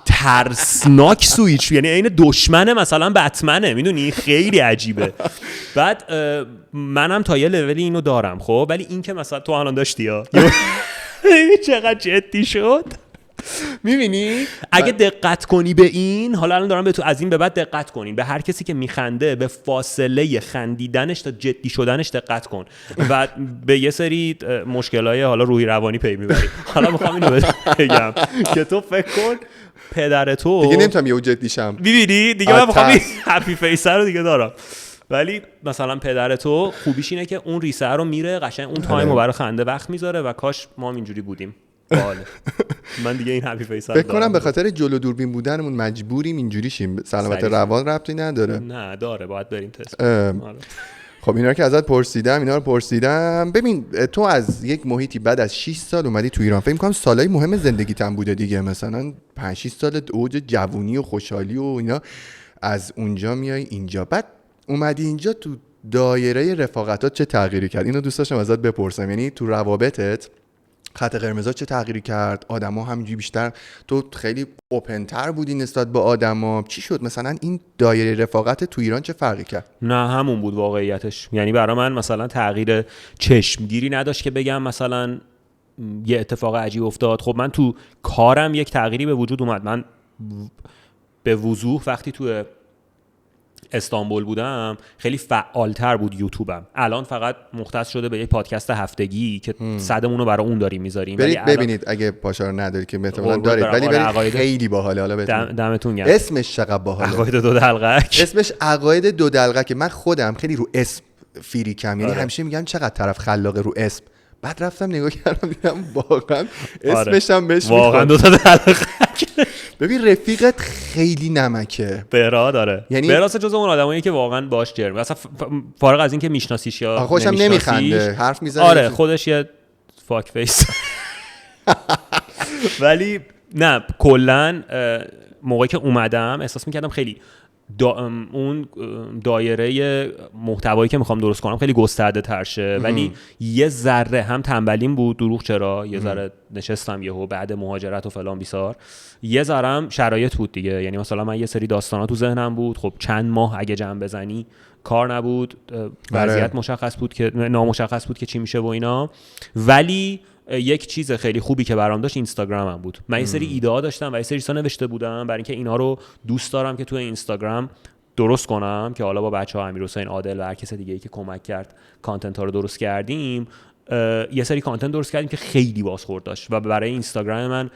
ترسناک سویچ، یعنی این دشمنه مثلا بتمنه، میدونی خیلی عجیبه. بعد منم تا یه لولی اینو دارم خب، ولی این که مثلا تو الان داشتی ها چقدر جدی شد میبینی اگه دقت کنی به این، حالا الان دارم به تو از این به بعد دقت کنین، به هر کسی که میخنده به فاصله خندیدنش تا جدی شدنش دقت کن و به یه سری مشکلای حالا روحی روانی پی میبری. حالا میخوام اینو بگم که تو فکر کن پدر تو دیگه نمیتونم یهو جدی شم، میبینی دیگه من میخوام هپی فیس رو دیگه دارم، ولی مثلا پدر تو خوبیش اینه که اون ریسه رو میره قشنگ اون تایم رو برای خنده وقت میذاره و کاش ما هم اینجوری بودیم. باله من دیگه این هپی فیس فکر کنم به خاطر جلو دوربین بودنمون مجبوریم اینجوری شیم. سلامت روان ربطی نداره. نه داره، باید بریم تست. خب اینا رو که ازت پرسیدم. ببین تو از یک محیطی بعد از 6 سال اومدی تو ایران، فکر می‌کنم سالای مهم زندگیت هم بوده دیگه، مثلا 5-6 سال اوج جوونی و خوشحالی و اینا، از اونجا میای اینجا. بعد اومدی اینجا تو دایره رفاقتات چه تغییری کرد؟ اینو دوست داشتم ازت بپرسم. یعنی تو روابطت خط قرمزا چه تغییری کرد؟ آدما همینجوری بیشتر تو خیلی اوپن‌تر بودی نسبت به آدما، چی شد مثلا این دایره رفاقت تو ایران چه فرقی کرد؟ نه همون بود واقعیتش. یعنی برای من مثلا تغییر چشمگیری نداشت که بگم مثلا یه اتفاق عجیب افتاد. خب من تو کارم یک تغییری به وجود اومد. من به وضوح وقتی تو استانبول بودم خیلی فعالتر بود یوتیوبم. الان فقط مختص شده به یک پادکست هفتگی که صدمون رو برای اون داریم میذاریم. برید ببینید اگه پاشا رو نداری که مثلا دارید، ولی برید خیلی باحاله. حالا دمتون گرم. اسمش چقدر باحاله، عقاید دو دلقک. اسمش عقاید دو دلقک. من خودم خیلی رو اسم فریکم، یعنی همیشه میگم چقدر طرف خلاقه رو اسم. بعد رفتم نگاه کردم دیدم واقعا اسمش هم بهش واقعا دو تا دلقک. ببین رفیقت خیلی نمکه. بهراد داره. یعنی بهراد جز اون آدمایی که واقعا باش جرم. اصلا فارغ از این که میشناسیش یا خودش هم نمیخنده، حرف میزنه. آره خودش یه فاک فیس. ولی نه کلا موقعی که اومدم احساس میکردم خیلی اون دایره محتوایی که میخوام درست کنم خیلی گسترده تر شه، ولی یه ذره هم تنبلیم بود، دروغ چرا، یه ذره نشستم یهو بعد مهاجرت و فلان بیسار، یه ذره هم شرایط بود دیگه. یعنی مثلا من یه سری داستانا تو ذهنم بود، خب چند ماه اگه جمع بزنی کار نبود، وضعیت مشخص بود که نامشخص بود که چی میشه و اینا. ولی یک چیز خیلی خوبی که برام داشت اینستاگرامم بود. من یه سری ایده ها داشتم و یه سری چیزا نوشته بودم برای اینکه اینا رو دوست دارم که تو اینستاگرام درست کنم، که حالا با بچه‌ها امیرحسین عادل و هر کس دیگه‌ای که کمک کرد کانتنت ها رو درست کردیم، یه سری کانتنت درست کردیم که خیلی بازخورد داشت و برای اینستاگرام من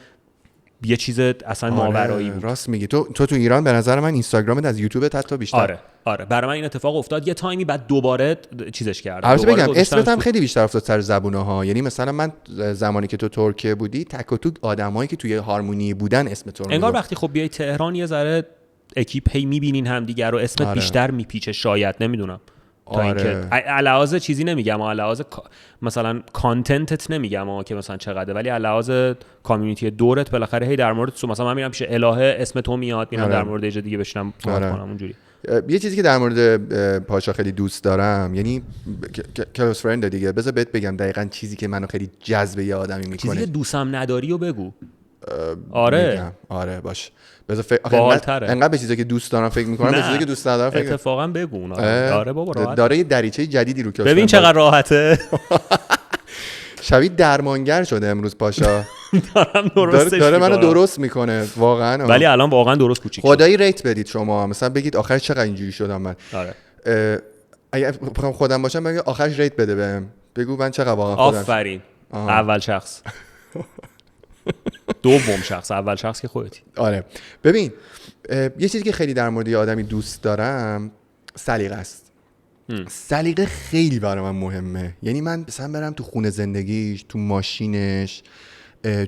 یه چیز اصلا ماورایی بود. راست میگی. تو ایران به نظر من اینستاگرامت از یوتیوبت حتی بیشتر. آره برای من این اتفاق افتاد یه تایمی، بعد دوباره چیزش کردم. البته بگم اسمت هم خیلی بیشتر افتاد سر زبون‌ها. یعنی مثلا من زمانی که تو ترکیه بودی تک و توک آدمایی که توی هارمونی بودن اسم تو رو انگار وقتی خب بیای تهران یه ذره اکیپ هی میبینین همدیگه رو، اسمت بیشتر میپیچه شاید، نمیدونم. تا اینکه علاوه چیزی نمیگم، علاوه مثلا کانتنتت نمیگم که مثلا چقدره، ولی علاوه کامیونیتی دورت بالاخره هی در مورد مثلا من میرم پیش الهه اسم تو میاد، میرم در مورد یه دیگه بشینم صحبت کنم اونجوری. یه چیزی که در مورد پاشا خیلی دوست دارم، یعنی کلوز فرند دیگه، بذار بهت بگم دقیقاً چیزی که منو خیلی جذب یه آدمی میکنه. چیزی که دوستم نداری و بگو. آره باش. بذار انقدر به چیزایی که دوست دارم فکر میکنم، به چیزایی که دوست ندارم فکر اتفاقا بگو. آره بابا راحت. داره یه دریچه جدیدی رو کلاس. ببین چقدر راحته. شبیه درمانگر شده امروز پاشا. داره منو درست میکنه واقعا. ولی الان واقعا درست کوچیک. خدایی ریت بدید شما، مثلا بگید آخر چقدر اینجوری شدم من. آره. اگه خودم باشم بگم آخرش ریت بده بهم. بگو من چقدر واقعا خودم. آفرین. اول شخص. دوم شخص، اول شخص که خودتی. آره ببین یه چیزی که خیلی در مورد یه آدمی دوست دارم سلیقه است. سلیقه خیلی برای من مهمه. یعنی من مثلا برم تو خونه زندگیش، تو ماشینش،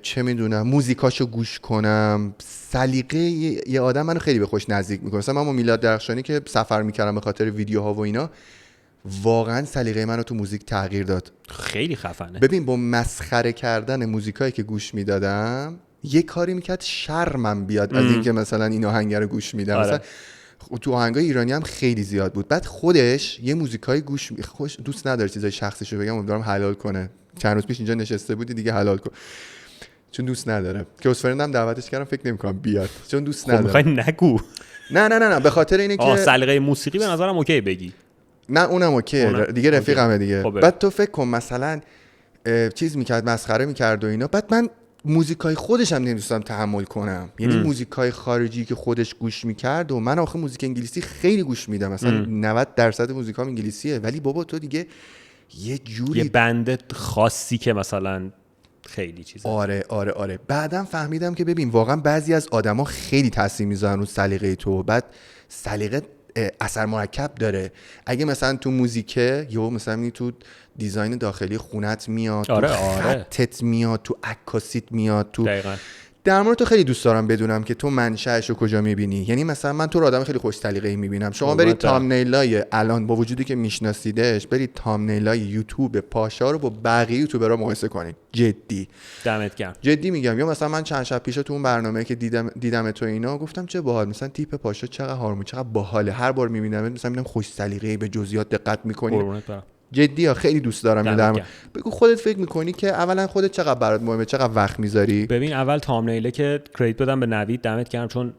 چه میدونم موزیکاشو گوش کنم. سلیقه یه آدم منو خیلی به خوش نزدیک میکنه. مثلا من با میلاد درخشانی که سفر میکردم به خاطر ویدیوها و اینا، واقعا سلیقه منو تو موزیک تغییر داد. خیلی خفنه. ببین با مسخره کردن موزیکایی که گوش میدادم یه کاری میکرد شرمم بیاد از اینکه مثلا این آهنگ رو گوش میدم. مثلا تو آهنگای ایرانی هم خیلی زیاد بود. بعد خودش یه موزیکای خوش دوست نداره چیزای شخصیشو بگم، امیدوارم حلال کنه. چند روز پیش اینجا نشسته بودی دیگه، حلال کن. چون دوست نداره. کلاس فرندم دعوتش کردم، فکر نمی‌کنم بیاد چون دوست نداره. خب می‌خوای نگو. نه به خاطر اینه که سلیقه موسیقی به نظرم اوکی بگی. نه اونم اوکی دیگه، رفیقمه دیگه. بعد تو فکر کن مثلا چیز میکرد، مسخره میکرد و اینا. بعد من موزیکای خودش هم نمی‌دونستم تحمل کنم. یعنی موزیکای خارجی که خودش گوش میکرد و من آخه موزیک انگلیسی خیلی گوش میدم، مثلا 90% موزیکام انگلیسیه، ولی بابا تو دیگه یه جوری یه بند خاصی که مثلا خیلی چیزه. آره بعدم فهمیدم که ببین واقعا بعضی از آدما خیلی تاثیر میذارن رو سلیقه تو. بعد سلیقه اثر مرکب داره. اگه مثلا تو موزیکه یا مثلا تو دیزاین داخلی خونت میاد، تو خطت میاد، تو عکاسیت میاد، تو دقیقاً. در مورد تو خیلی دوست دارم بدونم که تو منشأش رو کجا میبینی. یعنی مثلا من تو رو آدم خیلی خوش سلیقه‌ای میبینم. شما برید تامنیلای الان با وجودی که میشناسیدش، برید تامنیلای یوتیوب پاشا رو با بقیه یوتیوبرها مقایسه کنید. جدی دمت گرم. جدی میگم. یا مثلا من چند شب پیش تو اون برنامه که دیدم تو اینا، گفتم چه باحال، مثلا تیپ پاشا چقدر هارمون، چقدر باحاله. هر بار میبینم مثلا میبینم خوش سلیقه‌ای، به جزئیات دقت میکنی. جدی ها خیلی دوست دارم. بگو خودت فکر میکنی که اولا خودت چقدر برات مهمه، چقدر وقت میذاری؟ ببین اول تامنیله که کردیت بدم به نوید، دمت گرم، چون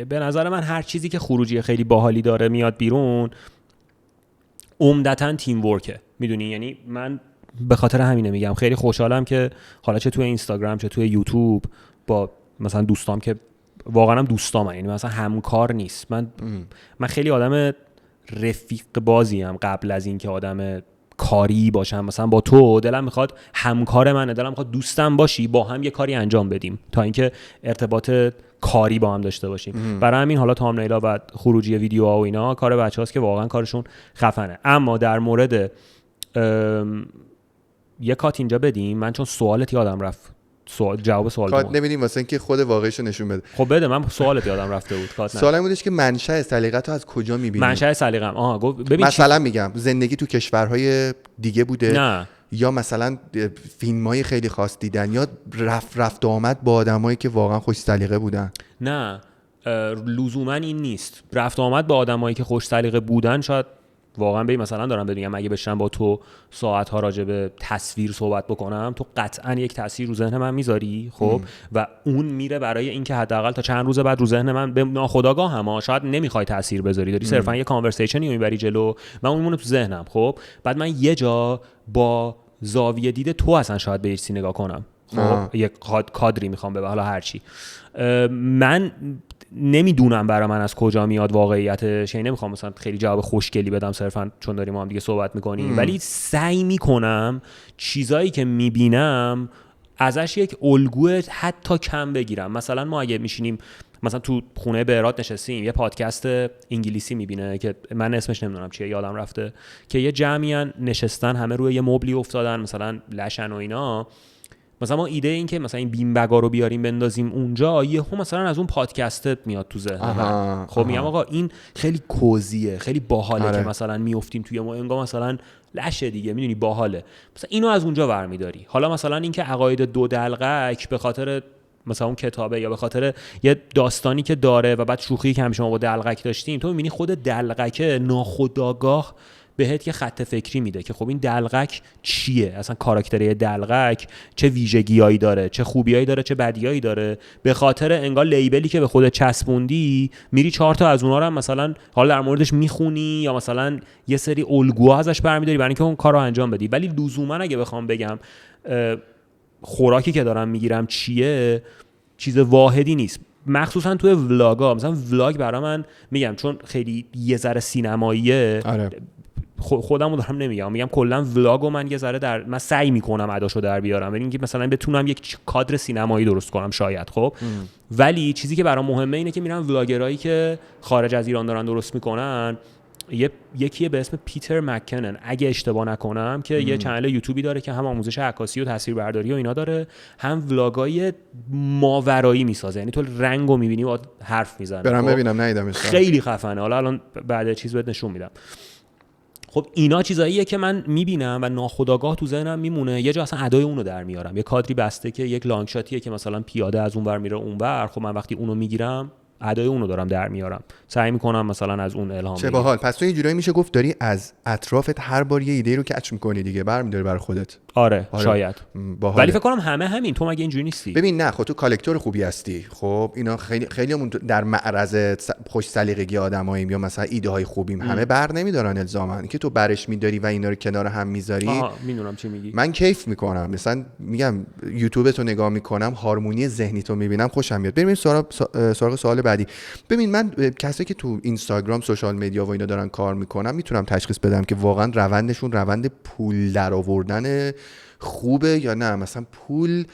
به نظر من هر چیزی که خروجی خیلی باحالی داره میاد بیرون عمدتاً تیم ورکه، میدونی. یعنی من به خاطر همینه میگم خیلی خوشحالم که حالا چه توی اینستاگرام چه توی یوتیوب با مثلا دوستام که واقعا هم دوستام، یعنی مثلا همکار نیست. من خیلی آدم رفیق بازیم قبل از این که آدم کاری باشم. مثلا با تو دلم میخواد همکار منه، دلم میخواد دوستم باشی، با هم یه کاری انجام بدیم تا اینکه ارتباط کاری با هم داشته باشیم. برای همین حالا تامنیلا و خروجی ویدیوها و اینا کار بچه‌هاست که واقعا کارشون خفنه. اما در مورد یه کات اینجا بدیم، من چون سوالت یادم رفت، جواب سوال کات نمیدیم واسه اینکه خود واقعیشو نشون بده. خب بده، من سوالت یادم رفته بود. کات نه. سوالم بودش که منشأ سلیقه‌تو از کجا می‌بینی؟ منشأ سلیقه‌ام ببین مثلا میگم زندگی تو کشورهای دیگه بوده؟ نه. یا مثلا فیلم‌های خیلی خاص دیدن، یا رفت آمد با آدمایی که واقعا خوش سلیقه بودن؟ نه لزوما این نیست. رفت آمد با آدمایی که خوش سلیقه بودن شاید واقعا ببین مثلا دارم بگم اگه بشم با تو ساعت‌ها راجع به تصویر صحبت بکنم، تو قطعا یک تاثیر رو ذهن من میذاری. خب و اون میره برای اینکه حداقل تا چند روز بعد رو ذهن من به ناخودآگاه هم شاید نمیخوای تاثیر بذاری، داری صرفا یه کانورسیشنی رو میبری جلو و اون میمونه تو ذهنم. خب بعد من یه جا با زاویه دید تو اصلا شاید به یه چیزی نگاه کنم. خب یک کادری میخوام به حالا هر چی، من نمیدونم برای من از کجا میاد واقعیتش. یعنی نمیخوام مثلا خیلی جواب خوشگلی بدم صرفا چون داریم ما هم دیگه صحبت میکنیم، ولی سعی میکنم چیزایی که میبینم ازش یک الگوی حتی کم بگیرم. مثلا ما اگه میشینیم مثلا تو خونه بهراد نشستیم، یه پادکست انگلیسی میبینه که من اسمش نمیدونم چیه، یادم رفته، که یه جمعیان نشستن همه روی یه مبلی افتادن مثلا لشن و اینا. مثلا ما ایده این که مثلا این بیم بگا رو بیاریم بندازیم اونجا، یهو مثلا از اون پادکستت میاد تو ذهن من. خب میگم آقا این خیلی کوزیه، خیلی باحاله که مثلا میافتیم توی ما انگار مثلا لشه دیگه، میدونی باحاله. مثلا اینو از اونجا برمیداری. حالا مثلا این که عقاید دو دلقک به خاطر مثلا اون کتابه یا به خاطر یه داستانی که داره و بعد شوخی که همیشه ما با دلقک داشتیم، تو میبینی خود دلقک ناخودآگاه بهت یه خط فکری میده که خب این دلقک چیه، اصلا کاراکتری دلقک چه ویژگیایی داره، چه خوبیایی داره، چه بدیایی داره. به خاطر انگار لیبلی که به خودت چسبوندی میری 4 تا از اونها رو هم مثلا حالا در موردش میخونی یا مثلا یه سری الگوها ازش برمیداری برای اینکه اون کارو انجام بدی. ولی لزوما اگه بخوام بگم خوراکی که دارم میگیرم چیه، چیز واحدی نیست. مخصوصا توی ولاگا، مثلا ولاگ برای من میگم چون خیلی یه ذره سینماییه. خودمو دارم نمیگم، میگم کلا ولاگو من یه ذره من سعی میکنم اداشو در بیارم، یعنی اینکه مثلا بتونم یک کادر سینمایی درست کنم شاید. خب ولی چیزی که برام مهمه اینه که میرم ولاگرایی که خارج از ایران دارن درست میکنن یکی به اسم پیتر مکنن اگه اشتباه نکنم که یه چنل یوتیوبی داره که هم آموزش عکاسی و تصویربرداری و اینا داره، هم ولاگای ماورایی میسازه، یعنی تو رنگو میبینی و حرف میزنه. برام ببینم، ندیدمش. خیلی خفنه. حالا الان بعد چیز بهت نشون میدم. خب اینا چیزاییه که من میبینم و ناخودآگاه تو ذهنم میمونه. یه جا اصلا ادای اونو در میارم، یه کادری بسته که یک لانگ شاتیه که مثلا پیاده از اونور میره اونور، خب من وقتی اونو میگیرم ادای اونو دارم در میارم، سعی میکنم مثلا از اون الهام چه باحال. پس تو یه جورایی میشه گفت داری از اطرافت هر بار یه ایده رو کچ میکنی دیگه، برمی‌داری برای خودت. آره شاید. ولی فکر کنم همه همین. تو مگه اینجوری نیستی؟ ببین نه، خب تو کالکتور خوبی هستی. خب اینا خیلیمون در معرض خوش سلیقگی آدماییم یا مثلا ایده های خوبیم، همه بر نمیدارن الزاما. که تو برش میداری و اینا رو کنار هم میذاری. میدونم چی میگی. من کیف میکنم، مثلا میگم یوتیوب تو نگاه میکنم، هارمونی ذهنی تو میبینم، خوشم میاد. بریم سراغ سوال بعدی. ببین من کسایی که تو اینستاگرام، سوشال مدیا و اینا دارن کار میکنن میتونم تشخیص بدم که واقعا روندشون روند پول درآوردن خوبه یا نه مثلا پول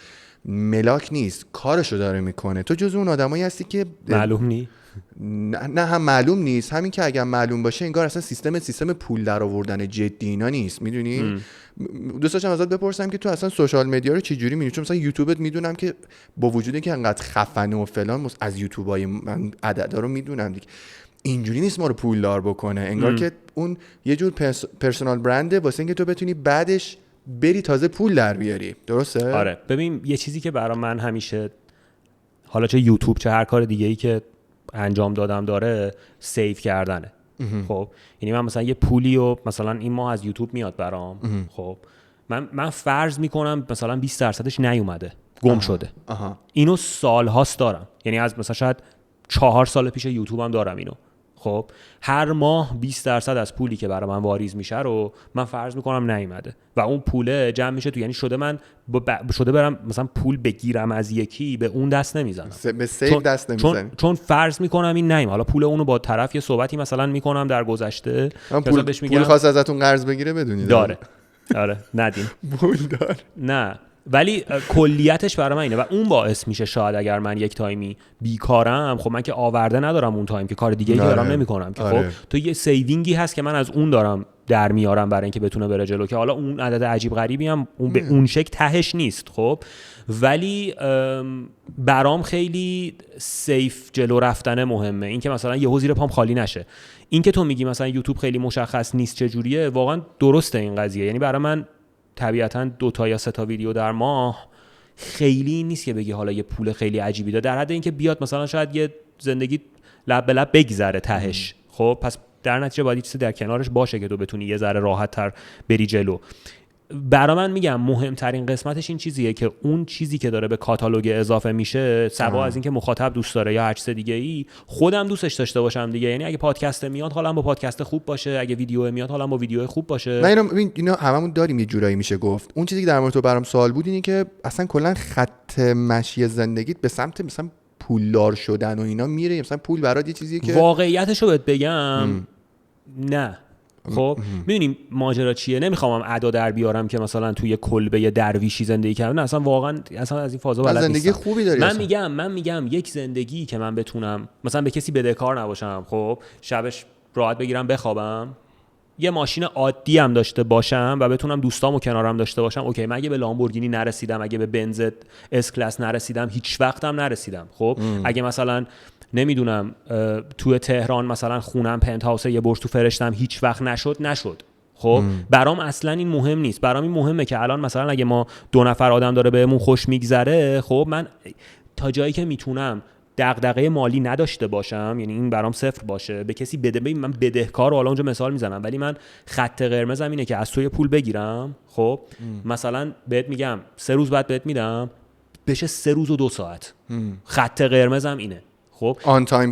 ملاک نیست، کارشو داره میکنه. تو جزو اون آدمایی هستی که معلوم نی؟ نه هم معلوم نیست، همین که اگر معلوم باشه انگار اصلا سیستم پول درآوردن جدی اینا نیست. میدونی دوست داشتم ازت بپرسم که تو اصلا سوشال مدیا رو چه جوری می‌بینی؟ چون مثلا یوتیوبت میدونم که با وجودی که انقدر خفنه و فلان، از یوتیوبای من عددا رو میدونم دیگه، اینجوری نیست ما رو پولدار بکنه. انگار که اون یه جور پرسونال برنده واسه اینکه تو بتونی بعدش بری تازه پول در بیاری. درسته؟ آره. ببین یه چیزی که برای من همیشه، حالا چه یوتیوب چه هر کار دیگه‌ای که انجام دادم داره، سیو کردنه. خب یعنی من مثلا یه پولی و مثلا این ماه از یوتیوب میاد برام، خب من فرض میکنم مثلا 20% نیومده، گم شده. اینو سالهاست دارم، یعنی از مثلا شاید 4 سال پیش یوتیوبم دارم اینو. خب هر ماه 20% از پولی که برای من واریز میشه رو من فرض میکنم نیومده و اون پوله جمع میشه تو، یعنی شده من شده برم مثلا پول بگیرم از یکی به اون دست نمیزنم، به سیو دست نمیزنم، چون فرض میکنم این نیومده. حالا پول اونو با طرف یه صحبتی مثلا میکنم در گذشته، پول خواست ازتون قرض بگیره بدونید داره. آره ندین پول داره. نه ولی کلیتش برای من اینه و اون باعث میشه شاید اگر من یک تایمی بیکارم، خب من که آورده ندارم اون تایم که کار دیگه ای دارم نمیکنم که خب تو یه سیوینگی هست که من از اون دارم در میارم برای اینکه بتونه بره جلو، که حالا اون عدد عجیب غریبی هم اون به اون شکل تهش نیست. خب ولی برام خیلی سیف جلو رفتن مهمه، این که مثلا یهو زیر پام خالی نشه. این که تو میگی مثلا یوتیوب خیلی مشخص نیست چه جوریه، واقعا درسته این قضیه. یعنی برای من طبیعتاً 2 تا یا 3 تا ویدیو در ماه خیلی نیست که بگی حالا یه پول خیلی عجیبی داره، در حد اینکه بیاد مثلا شاید یه زندگی لب به لب بگذره تهش. خب پس در نتیجه باید چیزی در کنارش باشه که تو بتونی یه ذره راحت تر بری جلو. برای من میگم مهمترین قسمتش این چیزیه که اون چیزی که داره به کاتالوگ اضافه میشه، سوا از اینکه مخاطب دوست داره یا هر چیز دیگه ای، خودم دوستش داشته باشم دیگه. یعنی اگه پادکست میاد حالا با پادکست خوب باشه، اگه ویدیو میاد حالا با ویدیو خوب باشه. نه اینا هممون داریم یه جورایی میشه گفت. اون چیزی که در مورد تو برام سوال بود اینه که اصلا کلا خط مشی زندگیت به سمت مثلا پولدار شدن و اینا میره، مثلا پول برات یه چیزیه که واقعیتشو بهت بگم نه. خب میدونیم ماجرا چیه، نمیخوام ادا در بیارم که مثلا توی کلبه درویشی زندگی کردم، نه اصلا واقعا اصلا از این فازا بلد نیستم. زندگی خوبی داری. من میگم یک زندگی که من بتونم مثلا به کسی بدهکار نباشم، خب شبش راحت بگیرم بخوابم، یه ماشین عادی هم داشته باشم و بتونم دوستامو کنارم داشته باشم، اوکی. من اگه به لامبورگینی نرسیدم، اگه به بنز اس کلاس نرسیدم، هیچ وقتم نرسیدم. خب اگه مثلا نمیدونم توی تهران مثلا خونم پنت هاوس یه برج تو فرشتم هیچ وقت نشد. خب برام اصلا این مهم نیست. برام این مهمه که الان مثلا اگه ما 2 نفر آدم داره بهمون خوش میگذره، خب من تا جایی که میتونم دغدغه مالی نداشته باشم، یعنی این برام صفر باشه، به کسی ببین من بدهکار رو حالا اونجا مثال میزنم، ولی من خط قرمزم اینه که از توی پول بگیرم، خب مثلا بهت میگم 3 روز بعد بهت میدم، بشه 3 روز و 2 ساعت. خط قرمزم اینه. خب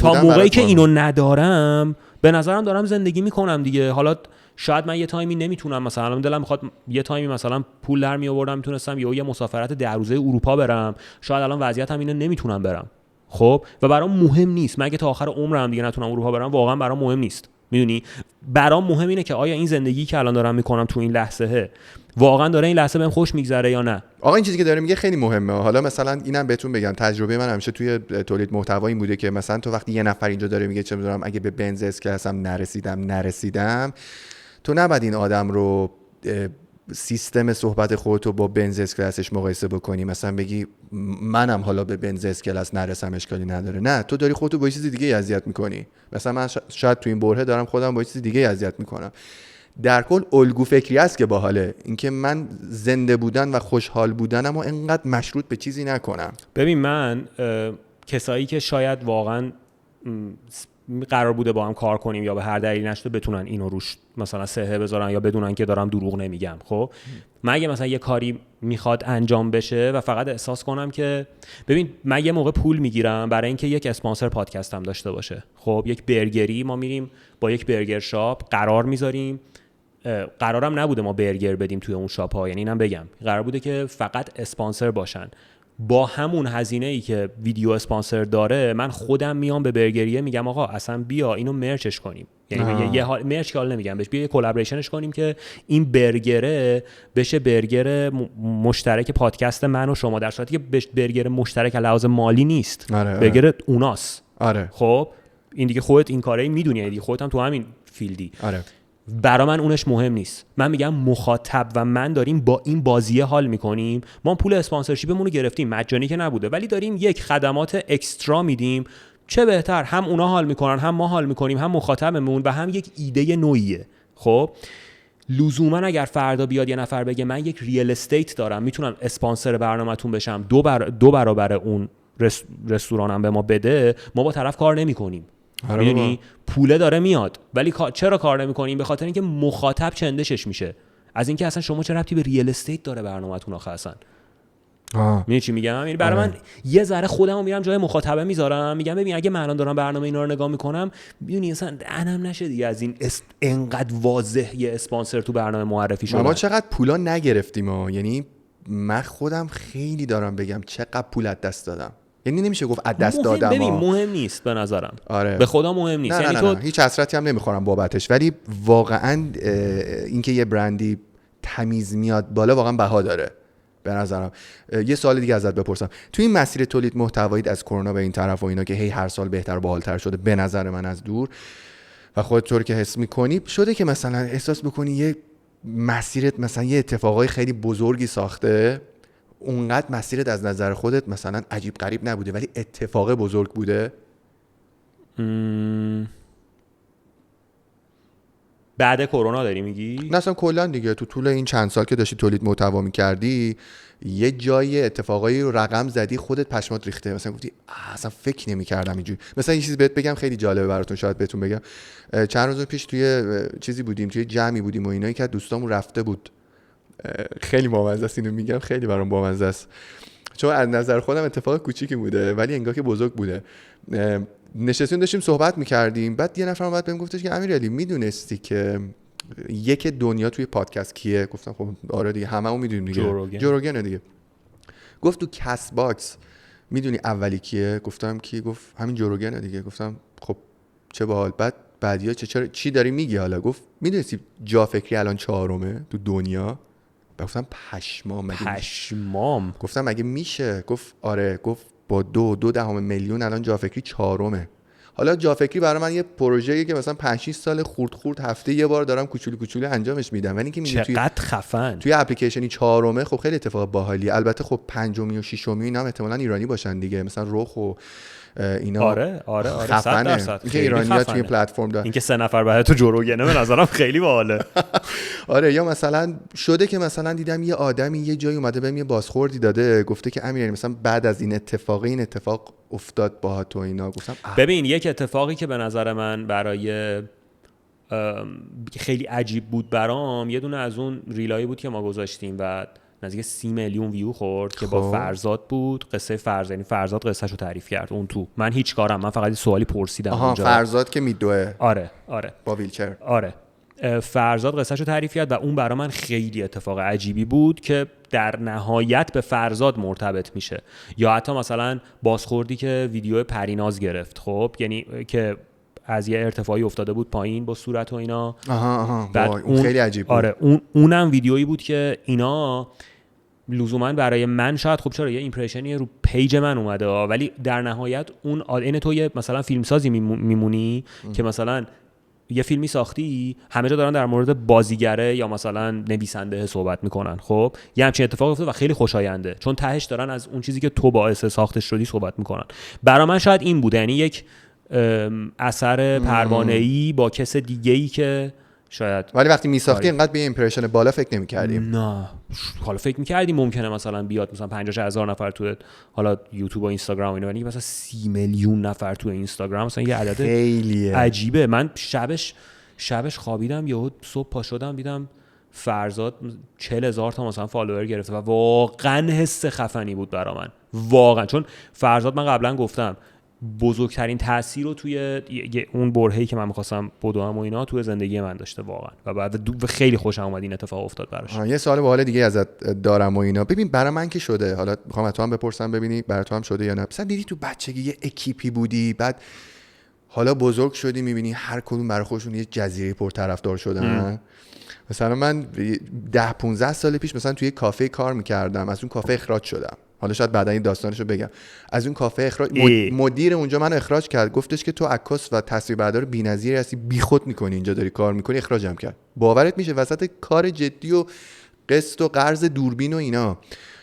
تا موقعی که اینو ندارم به نظرم دارم زندگی میکنم دیگه. حالا شاید من یه تایمی نمیتونم، مثلا دلم میخواد یه تایمی مثلا پول در میآوردم میتونستم یه مسافرت 10 روزه اروپا برم، شاید الان وضعیتم اینه نمیتونم برم. خب و برام مهم نیست. من اگه تا آخر عمرم دیگه نتونم اروپا برم، واقعا برام مهم نیست. میدونی برام مهم اینه که آیا این زندگی که الان دارم میکنم تو این لحظه واقعا داره این لحظه بهم خوش میگذره یا نه. آقا این چیزی که داره میگه خیلی مهمه. حالا مثلا اینم بهتون بگم، تجربه من همیشه توی تولید محتوا این بوده که مثلا تو وقتی یه نفر اینجا داره میگه چه میدونم اگه به بنز اس کلاسم نرسیدم، تو نباید این آدم رو سیستم صحبت خودتو با بنز اس کلاسش مقایسه بکنی، مثلا بگی منم حالا به بنز اس کلاس نرسم اشکالی نداره. نه، تو داری خودتو با چیز دیگه اذیت میکنی. مثلا من شاید تو این برهه دارم خودم با چیز دیگه اذیت میکنم. در کل الگو فکری است که باحاله، اینکه من زنده بودن و خوشحال بودنمو انقدر مشروط به چیزی نکنم. ببین من کسایی که شاید واقعا قرار بوده با هم کار کنیم یا به هر دلیلی نشده بتونن اینو روش مثلا صحه بذارن یا بدونن که دارم دروغ نمیگم. خب من اگه مثلا یه کاری میخواد انجام بشه و فقط احساس کنم که ببین من یه موقع پول میگیرم برای اینکه یک اسپانسر پادکستم داشته باشه. خب یک برگری ما میریم با یک برگر شاپ قرار میذاریم، قرارم نبوده ما برگر بدیم توی اون شاپ ها، یعنی اینم بگم قرار بوده که فقط اسپانسر باشن. با همون هزینه ای که ویدیو اسپانسر داره من خودم میام به برگریه میگم آقا اصلا بیا اینو مرچش کنیم، یعنی یه مرچ که حال نمیگم بهش، بیا یه کلابریشنش کنیم که این برگره بشه برگر مشترک پادکست من و شما، در صورتی که برگر مشترک لحاظ مالی نیست. آره. برگر اوناست. آره. خب این دیگه خودت این کارایی میدونی، دیگه خودت هم تو همین فیلدی. آره. برا من اونش مهم نیست. من میگم مخاطب و من داریم با این بازیه حال میکنیم. ما پول اسپانسرشیپمون رو گرفتیم، مجانی که نبوده، ولی داریم یک خدمات اکسترا میدیم. چه بهتر، هم اونا حال میکنن، هم ما حال میکنیم، هم مخاطبمون و هم یک ایده نوعیه. خب لزوما اگر فردا بیاد یه نفر بگه من یک ریل استیت دارم میتونم اسپانسر برنامه‌تون بشم، دو برابر اون رستورانم به ما بده، ما با طرف کار نمیکنیم. یعنی پوله داره میاد ولی چرا کار نمی‌کنیم؟ به خاطر اینکه مخاطب چندشش میشه از اینکه اصلا شما چه ربطی به ریل استیت داره برنامه‌تون آخه اصلا. می‌دونی چی میگم؟ یعنی برای من یه ذره خودمو میرم جای مخاطبه میذارم، میگم ببین اگه من الان دارم برنامه اینا رو نگاه میکنم میدونی اصلا انم نشه دیگه از این انقدر واضح یه اسپانسر تو برنامه معرفی شده. ما چقدر پولا نگرفتیم یعنی من خودم خیلی دارم بگم چقدر پول از دست دادم. یعنی نمیشه گفت از دست دادم. ببین مهم نیست به نظرم. آره. به خدا مهم نیست. نه یعنی نه هیچ حسرتی هم نمیخورم بابتش، ولی واقعا اینکه یه برندی تمیز میاد بالا واقعا بها داره به نظرم. یه سوال دیگه ازت بپرسم، تو این مسیر تولید محتوایی از کرونا به این طرف و اینا که هی هر سال بهتر و باحال‌تر شده به نظر من از دور و خودت طور که حس می‌کنی شده که مثلا احساس بکنی یه مسیرت مثلا یه اتفاقای خیلی بزرگی ساخته، اونقدر مسیرت از نظر خودت مثلا عجیب غریب نبوده ولی اتفاق بزرگ بوده؟ بعد کرونا داری میگی؟ نه اصلا کلا دیگه تو طول این چند سال که داشتی تولید محتوا می‌کردی یه جای اتفاقایی رو رقم زدی خودت پشمات ریخته، مثلا گفتی اصلا فکر نمی‌کردم اینجوری. مثلا یه چیزی بهت بگم خیلی جالبه براتون، شاید بهتون بگم. چند روز پیش توی چیزی بودیم، توی جمعی بودیم و اینا، که دوستامون رفته بود. خیلی بامزه است اینو میگم، خیلی برام بامزه است چون از نظر خودم اتفاق کوچیکی بوده ولی انگار که بزرگ بوده. نشستیم داشتیم صحبت می‌کردیم، بعد یه نفر اومد بهم گفتش که امیرعلی میدونستی که یک دنیا توی پادکست کیه؟ گفتم خب آره دیگه هممون میدونیم دیگه، جوروگن دیگه. گفت تو کست باکس میدونی اولی کیه؟ گفتم کی؟ گفت همین جوروگن دیگه. گفتم خب چه باحال. بعدیا چی داری میگی حالا؟ گفت میدونستی جا فکری الان 4م تو دنیا؟ گفتم پشمام. گفتم مگه میشه؟ گفت آره. گفت با 2.2 میلیون الان جا فکری 4م. حالا جا فکری برای من یه پروژه‌ایه که مثلا 5-6 سال خورد هفته یه بار دارم کوچولو انجامش میدم، ولی اینکه چقدر خفن توی اپلیکیشنی 4م خب خیلی اتفاق باحالی. البته خب 5می و 6می اینا هم احتمالاً ایرانی باشن دیگه، مثلا رخ و اینا. آره 100% اینکه ایرانی‌ها توی پلتفرم دارن، اینکه 3 نفر بعد تو جوروگنه به نظرم خیلی باحاله. آره یا مثلا شده که مثلا دیدم یه آدمی یه جایی اومده بهم یه بازخوردی داده، گفته که امیرعلی مثلا بعد از این اتفاق افتاد باهات تو اینا. گفتم ببین یک اتفاقی که به نظر من برای خیلی عجیب بود برام، یه دونه از اون ریلایی بود که ما گذاشتیم و نزدیک 30 میلیون ویو خورد که با فرزاد بود. قصه فرزاد قصهشو تعریف کرد اون تو. من هیچ کارم، من فقط سوالی پرسیدم اونجا. فرزاد که میدوه. آره با ویلچر. آره فرزاد قصهشو تعریف کرد و اون برای من خیلی اتفاق عجیبی بود که در نهایت به فرزاد مرتبط میشه. یا حتی مثلا بازخوردی که ویدیو پریناز گرفت، خب یعنی که از یه ارتفاعی افتاده بود پایین با صورت و اینا. بعد اون خیلی عجیب بود. آره اونم ویدیویی بود که اینا لزوما برای من شاید خب چرا یه ایمپرشنی رو پیج من اومده ولی در نهایت اون این تو یه مثلا فیلمسازی میمونی که مثلا یه فیلمی ساختی همه جا دارن در مورد بازیگره یا مثلا نویسنده صحبت میکنن، خب یه همچین اتفاقی افتاد و خیلی خوشاینده چون تهش دارن از اون چیزی که تو باعث ساختش شدی صحبت میکنن. برای من شاید این بوده، یعنی یک اثر پروانه‌ای با کس دیگه‌ای که شاید. ولی وقتی میساختی اینقدر به ایمپرشن بالا فکر نمی‌کردیم. نه حالا فکر می‌کردیم ممکنه مثلا بیاد مثلا 50,000 نفر تو حالا یوتیوب و اینستاگرام و اینا، ولی مثلا 30 میلیون نفر تو اینستاگرام مثلا یه عدد خیلیه عجیبه. من شبش خوابیدم یهو صبح پا شدم دیدم فرزاد 40,000 تا مثلا فالوور گرفته و واقعا حس خفنی بود برا من واقعا، چون فرزاد من قبلا گفتم بزرگترین تاثیر رو توی اون برهه‌ای که من می‌خواستم بدوم و اینا توی زندگی من داشته واقعا و بعد خیلی خوشم اومد این اتفاق افتاد براش. یه سوال باحال دیگه ازت دارم و اینا، ببین برای من که شده، حالا می‌خوام تو هم بپرسم ببینی برای تو هم شده یا نه. مثلا دیدی تو بچگی یه اکیپی بودی، بعد حالا بزرگ شدی می‌بینی هر کدوم برای خودشون یه جزیره پرطرفدار شدن. مثلا من 10-15 سال پیش مثلا توی کافه کار می‌کردم، از اون کافه اخراج شدم. حالا شاید بعدا این داستانشو بگم. از اون کافه اخراج مدیر اونجا منو اخراج کرد، گفتش که تو عکاس و تصویربردار بی‌نظیری هستی، بیخود می‌کنی اینجا داری کار می‌کنی، اخراجم کرد. باورت میشه وسط کار جدی و قسط و قرض دوربین و اینا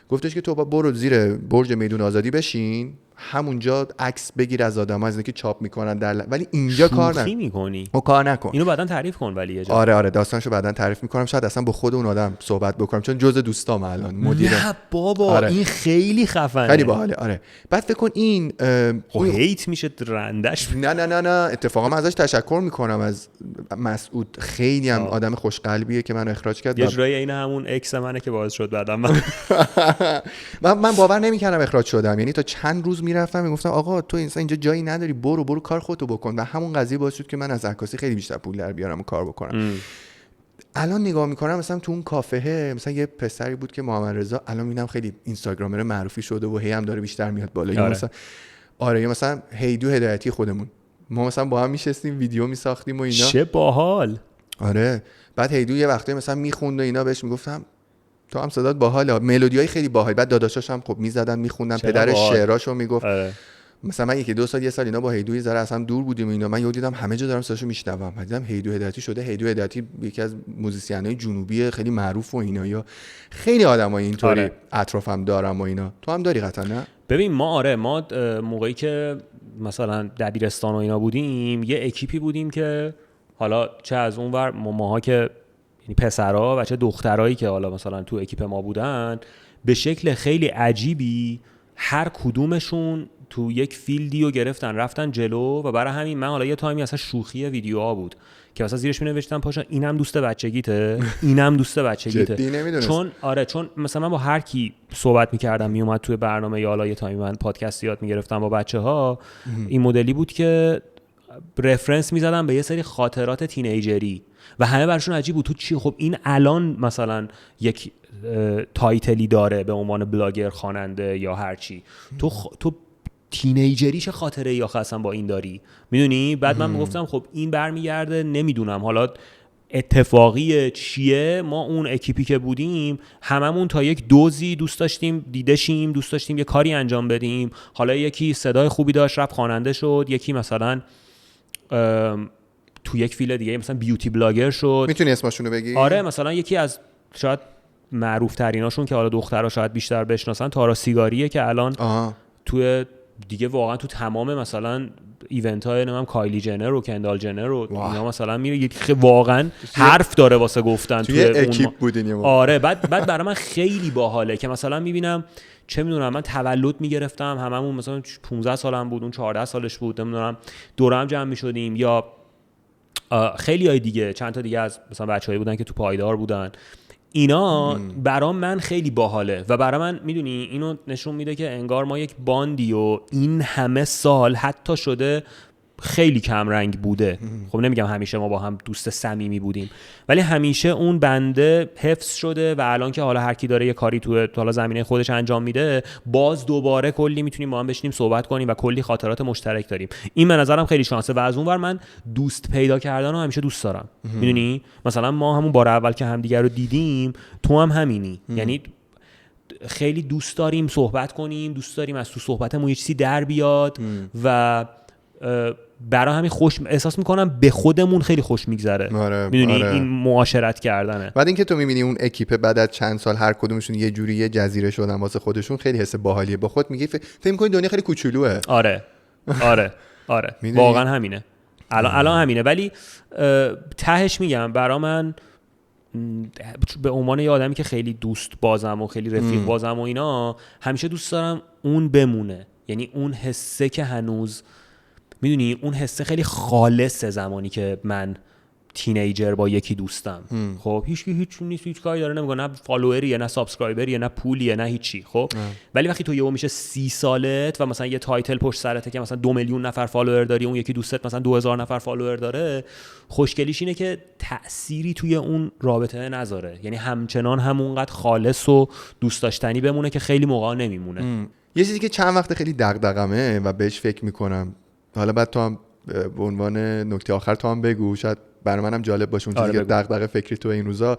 گفتش که تو برو زیر برج میدون آزادی بشین، همونجا عکس بگیر از آدم‌ها از اینکه چاپ میکنن ولی اینجا کار میکنی او کار نکن. اینو بعداً تعریف کن. ولی یه جا آره داستانشو بعداً تعریف میکنم، شاید اصلا با خود اون آدم صحبت بکنم چون جزء دوستام الان مدیر. نه بابا این خیلی خفنه، خیلی باحاله. آره بعد فکر کن این هیت میشه رندش. نه اتفاقا من ازش تشکر میکنم از مسعود، خیلی هم آدم خوشقلبیه که منو اخراج کرد. یه جورایی این همون اکس منه که باعث شد بعداً من باور نمیکردم اخراج شدم، یعنی تا چند روز میرفتم میگفتم آقا تو اینجا جایی نداری، برو کار خودتو بکن و همون قضیه باعث شد که من از عکاسی خیلی بیشتر پول در بیارم و کار بکنم. الان نگاه میکنم مثلا تو اون کافه مثلا یه پسری بود که محمد رضا، الان میبینم خیلی اینستاگرامر معروفی شده و هی هم داره بیشتر میاد بالا. یا مثلا یا مثلا هیدو هدایتی خودمون، ما مثلا با هم میشستیم ویدیو میساختیم و اینا. چه باحال. آره بعد هیدو یه وقته مثلا میخوند و اینا، بهش میگفتم تو هم صدات باحاله، ملودیای خیلی باحال. بعد داداشاش هم خب میزدن میخوندن، پدرش شعراشو میگفت. مثلا من یه دو سال اینا با هیدو ذره اصلا دور بودیم اینا، من یهو دیدم همه جا دارم صداشو میشنوم، دیدم هیدو هدایتی شده. هیدو هدایتی یکی از موزیسینای جنوبی خیلی معروف و اینا، یا خیلی آدمای اینطوری اطرافم دارم و اینا. تو هم داری قطعا؟ نه ببین ما موقعی که مثلا دبیرستان و اینا بودیم یه اکیپی بودیم که حالا چه از اونور ماها که یعنی پسرا و چه دخترایی که حالا مثلا تو اکیپ ما بودن، به شکل خیلی عجیبی هر کدومشون تو یک فیلدی رو گرفتن رفتن جلو و برای همین من حالا یه تایمی اصلا شوخی ویدیوها بود که مثلا زیرش می‌نوشتم پاشا اینم دوست بچگیته، اینم دوست بچگیته. چون مثلا من با هر کی صحبت می‌کردم میومد توی برنامه یا حالا یه تایمی من پادکستیات می‌گرفتم با بچه‌ها، این مدلی بود که رفرنس می‌زدم به یه سری خاطرات تینیجری و همه براشون عجیب بود تو چی، خب این الان مثلا یک تایتلی داره به عنوان بلاگر، خواننده یا هر چی، تو تینیجری چه خاطره یا اصلا با این داری، میدونی؟ بعد من میگفتم خب این برمیگرده نمیدونم حالا اتفاقی چیه. ما اون اکیپی که بودیم هممون تا یک دوزی دوست داشتیم دیدشیم، دوست داشتیم یه کاری انجام بدیم. حالا یکی صدای خوبی داشت رفت خواننده شد، یکی مثلا تو یک فیلد دیگه مثلا بیوتی بلاگر شد. میتونی اسمشونو بگی؟ آره مثلا یکی از شاید معروف تریناشون که حالا دخترها شاید بیشتر بشناسن تارا سیگاریه که الان توی دیگه واقعا تو تمام مثلا ایونت های نمیم کایلی جنر و کندال جنر و اینا مثلا میره واقعا حرف داره واسه گفتن توی اکیپ بودین. آره بعد برای من خیلی باحاله که مثلا میبینم چه میدونم من تولد میگرفتم، هممون مثلا 15 سالم بود اون 14 سالش بود، نمیدونم دورم جمع میشدیم، یا خیلی های دیگه چند تا دیگه از مثلا بچه‌ای بودن که تو پایدار بودن. اینا برام من خیلی باحاله و برای من میدونی اینو نشون میده که انگار ما یک باندی و این همه سال حتی شده خیلی کم رنگ بوده. خب نمیگم همیشه ما با هم دوست صمیمی بودیم، ولی همیشه اون بنده حفظ شده و الان که حالا هر کی داره یه کاری تو حالا زمینه خودش انجام میده، باز دوباره کلی میتونیم با هم بشینیم صحبت کنیم و کلی خاطرات مشترک داریم. این به نظرم خیلی شانسه. و از اونور من دوست پیدا کردن رو همیشه دوست دارم. میدونی مثلا ما همون بار اول که همدیگه رو دیدیم، تو هم همینی. یعنی خیلی دوست داریم صحبت کنیم، دوست داریم از تو صحبتمون یه چیزی در بیاد و برای همین خوش احساس میکنم به خودمون خیلی خوش میگذره. میدونی این معاشرت کردنه. بعد اینکه تو میبینی اون اکیپ بعد از چند سال هر کدومشون یه جوری یه جزیره شدن واسه خودشون، خیلی حس باحالیه. با خود میگی فکر می‌کنی دنیا خیلی کوچولوئه. آره واقعا همینه. الان همینه. ولی تهش میگم برای من به عنوان یه آدمی که خیلی دوست بازم و خیلی رفیق بازم و اینا، همیشه دوست دارم اون بمونه. یعنی اون حسه که هنوز میدونی اون حسه خیلی خالصه زمانی که من تینیجر با یکی دوستم. خب هیچ نیست، هیچ کاری داره نمیکنه، نه فالووریه، نه سابسکرایبریه، نه پولیه، نه هیچی. خب ولی وقتی تو یهو میشه 30 سالت و مثلا یه تایتل پشت سرته که مثلا 2 میلیون نفر فالوور داری، اون یکی دوستت مثلا 2000 نفر فالوور داره، خوشگلیش اینه که تأثیری توی اون رابطه نذاره. یعنی همچنان همونقدر خالص و دوست داشتنی بمونه که خیلی موقعا نمیمونه. یه چیزی که چند وقت خیلی دغدغمه و بهش فکر میکنم، حالا بعد تو هم به عنوان نکته آخر تو هم بگو، شاید برای منم جالب باشه اون چیزی که دغدغه فکری تو این روزا.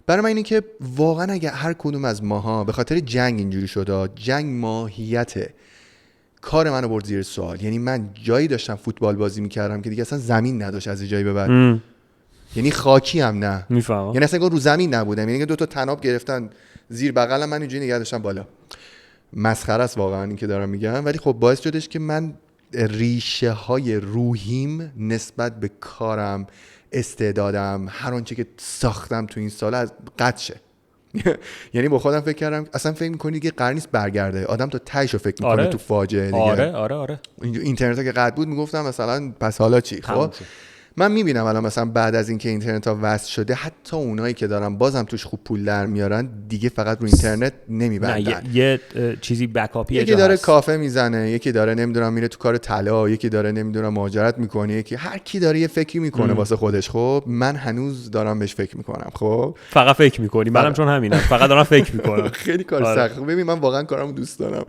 برای من اینه که واقعا اگه هر کدوم از ماها به خاطر جنگ اینجوری شده، جنگ ماهیت کار منو برد زیر سوال. یعنی من جایی داشتم فوتبال بازی میکردم که دیگه اصلا زمین نداشت از جایی به بعد. یعنی خاکی هم نه، میفهمم. یعنی اصلا رو زمین نبودم. یعنی 2 تا طناب گرفتن زیر بغلم، من اینجوری نگه داشتم بالا. مسخره است واقعا این که دارم میگم، ولی خب باعث شدش که من ریشه های روحیم نسبت به کارم، استعدادم، هر آنچه که ساختم تو این سال از قطع شه. یعنی با خودم فکر کردم اصلا فکر می‌کنی دیگه قرار نیست برگرده، آدم تا تهشو فکر می‌کنه. تو فاجعه دیگه. آره. اینترنت که قطع بود میگفتم مثلا پس حالا چی؟ خب من میبینم الان مثلا بعد از اینکه اینترنت ها وصل شده، حتی اونایی که دارن بازم توش خوب پول در میارن دیگه فقط رو اینترنت نمیبندن. یه چیزی بکاپی یکی داره کافه میزنه، یکی داره نمیدونم میره تو کار طلا، یکی داره نمیدونم مهاجرت میکنه، یکی هر کی داره یه فکری میکنه واسه خودش. خب من هنوز دارم بهش فکر میکنم. خب فقط فکر میکنی؟ منم چون همینم، فقط دارم فکر میکنم. خیلی کار سخت. ببین من واقعا کارمو دوست دارم،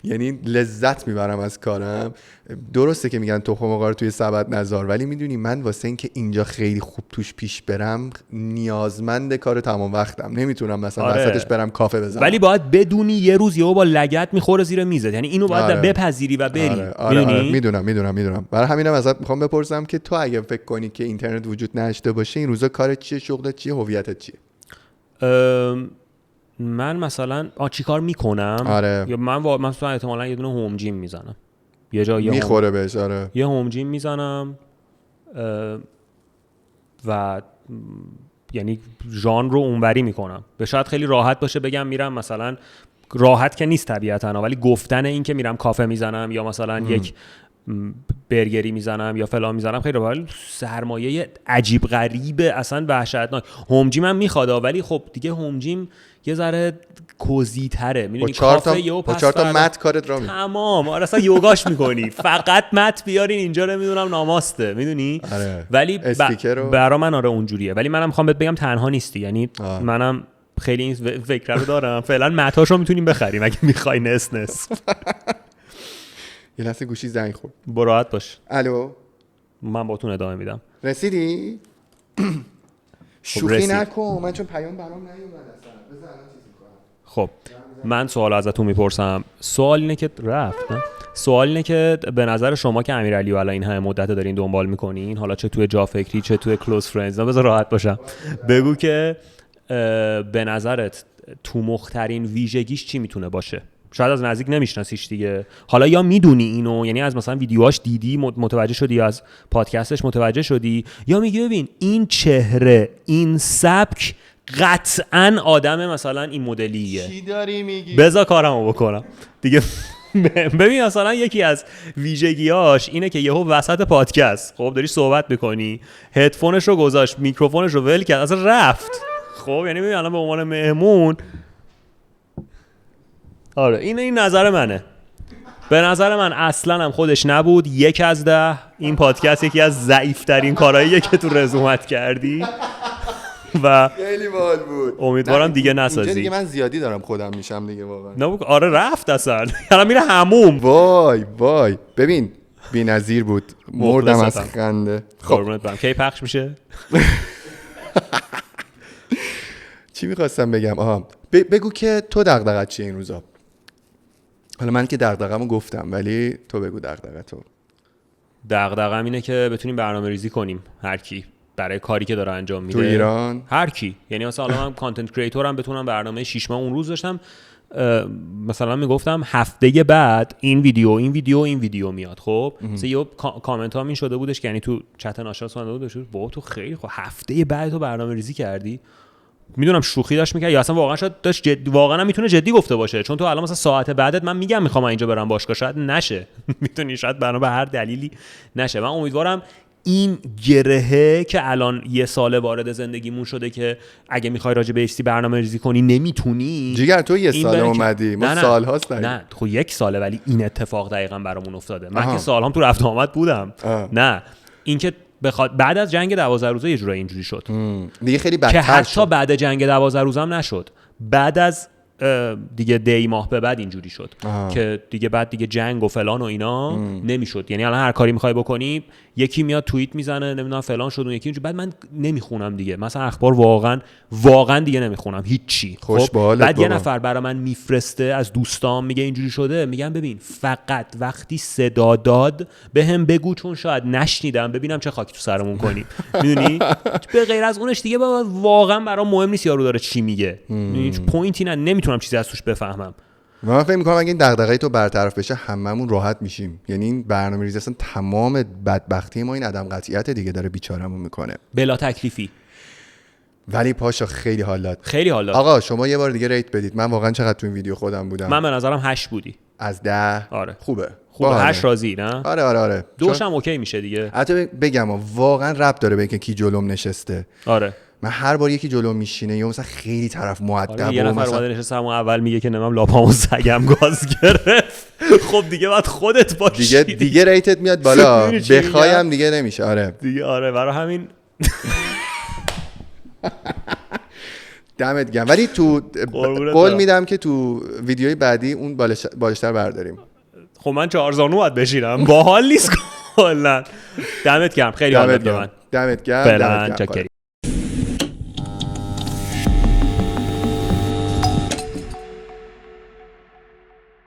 یعنی لذت میبرم از کارم. درسته که میگن تخم مرغ توی سبد نذار، ولی میدونی من واسه اینکه اینجا خیلی خوب توش پیش برم نیازمند کار تمام وقتم. نمیتونم مثلا وسطش برم کافه بزنم. ولی باید بدونی یه روز یهو با لگد میخوره زیر میزت. یعنی اینو باید بپذیری و بری. میدونم. برای همینم ازت میخوام بپرسم که تو اگه فکر کنی که اینترنت وجود نداشته باشه این روزا کارت چیه، شغلت چیه، هویتت چیه؟ من مثلا چی کار میکنم؟ یا من مثلا احتمالاً یه دونه هوم جیم میزنم. یه جایی میخوره بهش. یه هوم جیم میزنم و یعنی ژانر رو اونوری میکنم. به شاید خیلی راحت باشه بگم میرم مثلا، راحت که نیست طبیعتاً، ولی گفتن این که میرم کافه میزنم یا مثلا یک برگری میزنم یا فلان میزنم خیلی راحت، سرمایه عجیب غریبه، اصلا وحشتناک. هوم جیم هم میخواد، ولی خب دیگه هوم جیم یه ذره کوزی‌تره. میدونی کافه یهو پس 4 تا مت کارت را تمام. آره اصلا یوگاش میکنی، فقط مت بیارین اینجا نمیدونم ناماسته، میدونی. ولی برا من اونجوریه. ولی منم میخوام بهت بگم تنها نیستی. یعنی منم خیلی این فکر رو دارم. فعلا متاشو میتونیم بخریم اگه میخوای نس. یه لحظه گوشی زنگ خورد. براحت باش. الو، من باتون ادامه میدم. رسیدی؟ شوخی نکن، من چون پیام برام نیومد اصلا. بذار الان چیز می‌کنم. خب من سوال ازتون میپرسم. سوال اینه که سوال اینه که به نظر شما که امیرعلی و الان این همه مدت دارین دنبال میکنین، حالا چه توی جا فکری چه توی کلوز فرندز، بذار راحت باشم، بگو که به نظرت تو مخترین ویژگیش چی میتونه باشه؟ شاید از نزدیک نمیشناسیش دیگه، حالا یا میدونی اینو، یعنی از مثلا ویدیوهاش دیدی متوجه شدی، یا از پادکستش متوجه شدی، یا میگی ببین این چهره، این سبک قطعاً آدم مثلا این مدلیه. چی داری میگی؟ بذار کارمو بکنم دیگه. ببین مثلا یکی از ویژگیاش اینه که یهو وسط پادکست خب داری صحبت میکنی، هدفونش رو گذاشت، میکروفونش رو ول کرد، اصلا رفت. خب یعنی ببین الان به عنوان مهمون، آره این نظر منه. به نظر من اصلا هم خودش نبود. 1 از 10. این پادکست یکی از ضعیف‌ترین کارهاییه که تو رزومت کردی و خیلی باحال بود. امیدوارم دیگه نسازی. اینجا دیگه من زیادی دارم خودم میشم دیگه واقعا. نه آره رفت اصلا. الان میره حموم. وای ببین بی‌نظیر بود. مردم از خنده. قربونت برم. کی پخش میشه؟ چی می‌خواستم بگم؟ بگو که تو دغدغه‌ت چیه این روزا؟ حالا من که دغدغه‌مو گفتم ولی تو بگو دغدغه‌تو. دغدغه‌م اینه که بتونیم برنامه‌ریزی کنیم هر کی برای کاری که داره انجام میده تو ایران. هر کی، یعنی مثلا من کانتنت کریتورم بتونم برنامه 6 ماه. اون روز داشتم مثلا میگفتم هفته بعد این ویدیو میاد. خب مثلا یه کامنت ها این شده بودش که یعنی تو چت ناشناس خوانده بودش بابا تو خیلی خب هفته بعد تو برنامه‌ریزی کردی. میدونم شوخی داشت میکرد یا اصلا واقعا شاید داشت واقعا هم میتونه جدی گفته باشه، چون تو الان مثلا ساعت بعدت من میگم میخوام اینجا برم باشگاه شاید نشه. میتونی شاید برنامه به هر دلیلی نشه. من امیدوارم این گرهه که الان 1 سال وارد زندگیمون شده که اگه میخوای راجع به ایستی برنامه ریزی کنی نمیتونی. جیگر تو 1 سال اومدی ما سال هاست داریم. نه خب 1 ساله ولی این اتفاق دقیقاً برامون افتاده. من که سالام تو رفت آمد بودم. نه این که بخواد بعد از جنگ 12 روزه یه جورایی اینجوری شد دیگه خیلی بدتر که حتی شد. بعد جنگ 12 روزه هم نشد، بعد از دیگه دی ماه به بعد اینجوری شد که دیگه بعد دیگه جنگ و فلان و اینا نمیشد. یعنی الان هر کاری میخوای بکنی یکی میاد توییت میزنه نمیدونم فلان شد اون یکی اینجوری، بعد من نمیخونم دیگه مثلا اخبار واقعا دیگه نمیخونم هیچی. خب بعد یه نفر برای من میفرسته از دوستام میگه اینجوری شده، میگم ببین فقط وقتی صدا داد بهم بگو چون شاید نشنیدم ببینم چه خاکی تو سرمون کنیم. میدونی به غیر از اونش دیگه واقعا برام مهم نیست یارو داره چی میگه. هیچ پوینتی نمیتونم چیزی از توش بفهمم. من فکر می‌کنم اگه این دغدغه تو برطرف بشه هممون راحت میشیم. یعنی این برنامه‌ریزی اصلا تمام بدبختی ما این عدم قطعیت دیگه داره بیچاره‌مون میکنه. بلا تکلیفی. ولی پاشا خیلی حال داد. خیلی حال داد. آقا شما یه بار دیگه ریت بدید. من واقعا چقدر تو این ویدیو خودم بودم. من به نظرم 8 بودی. از 10. آره. خوبه 8 راضی نه؟ آره. دوشم اوکی میشه دیگه. حتی بگم واقعا ربط داره به اینکه کی جلوم نشسته. آره. من هر بار یکی جلو میشینه یا مثلا خیلی طرف مؤدب یه نفر اومده نشسته همون اول میگه که نمام لاپامو سگم گاز گرفت. خب دیگه بعد خودت باشی دیگه ریتت میاد بالا. بخوایم دیگه نمیشه. آره دیگه آره برای همین دمت گرم. ولی تو قول میدم که تو ویدیوی بعدی اون بالشتر برداریم. خب من 4 زانو باید بشینم باحال نیست کلا. دمت گرم خیلی حال داد. دمت گرم.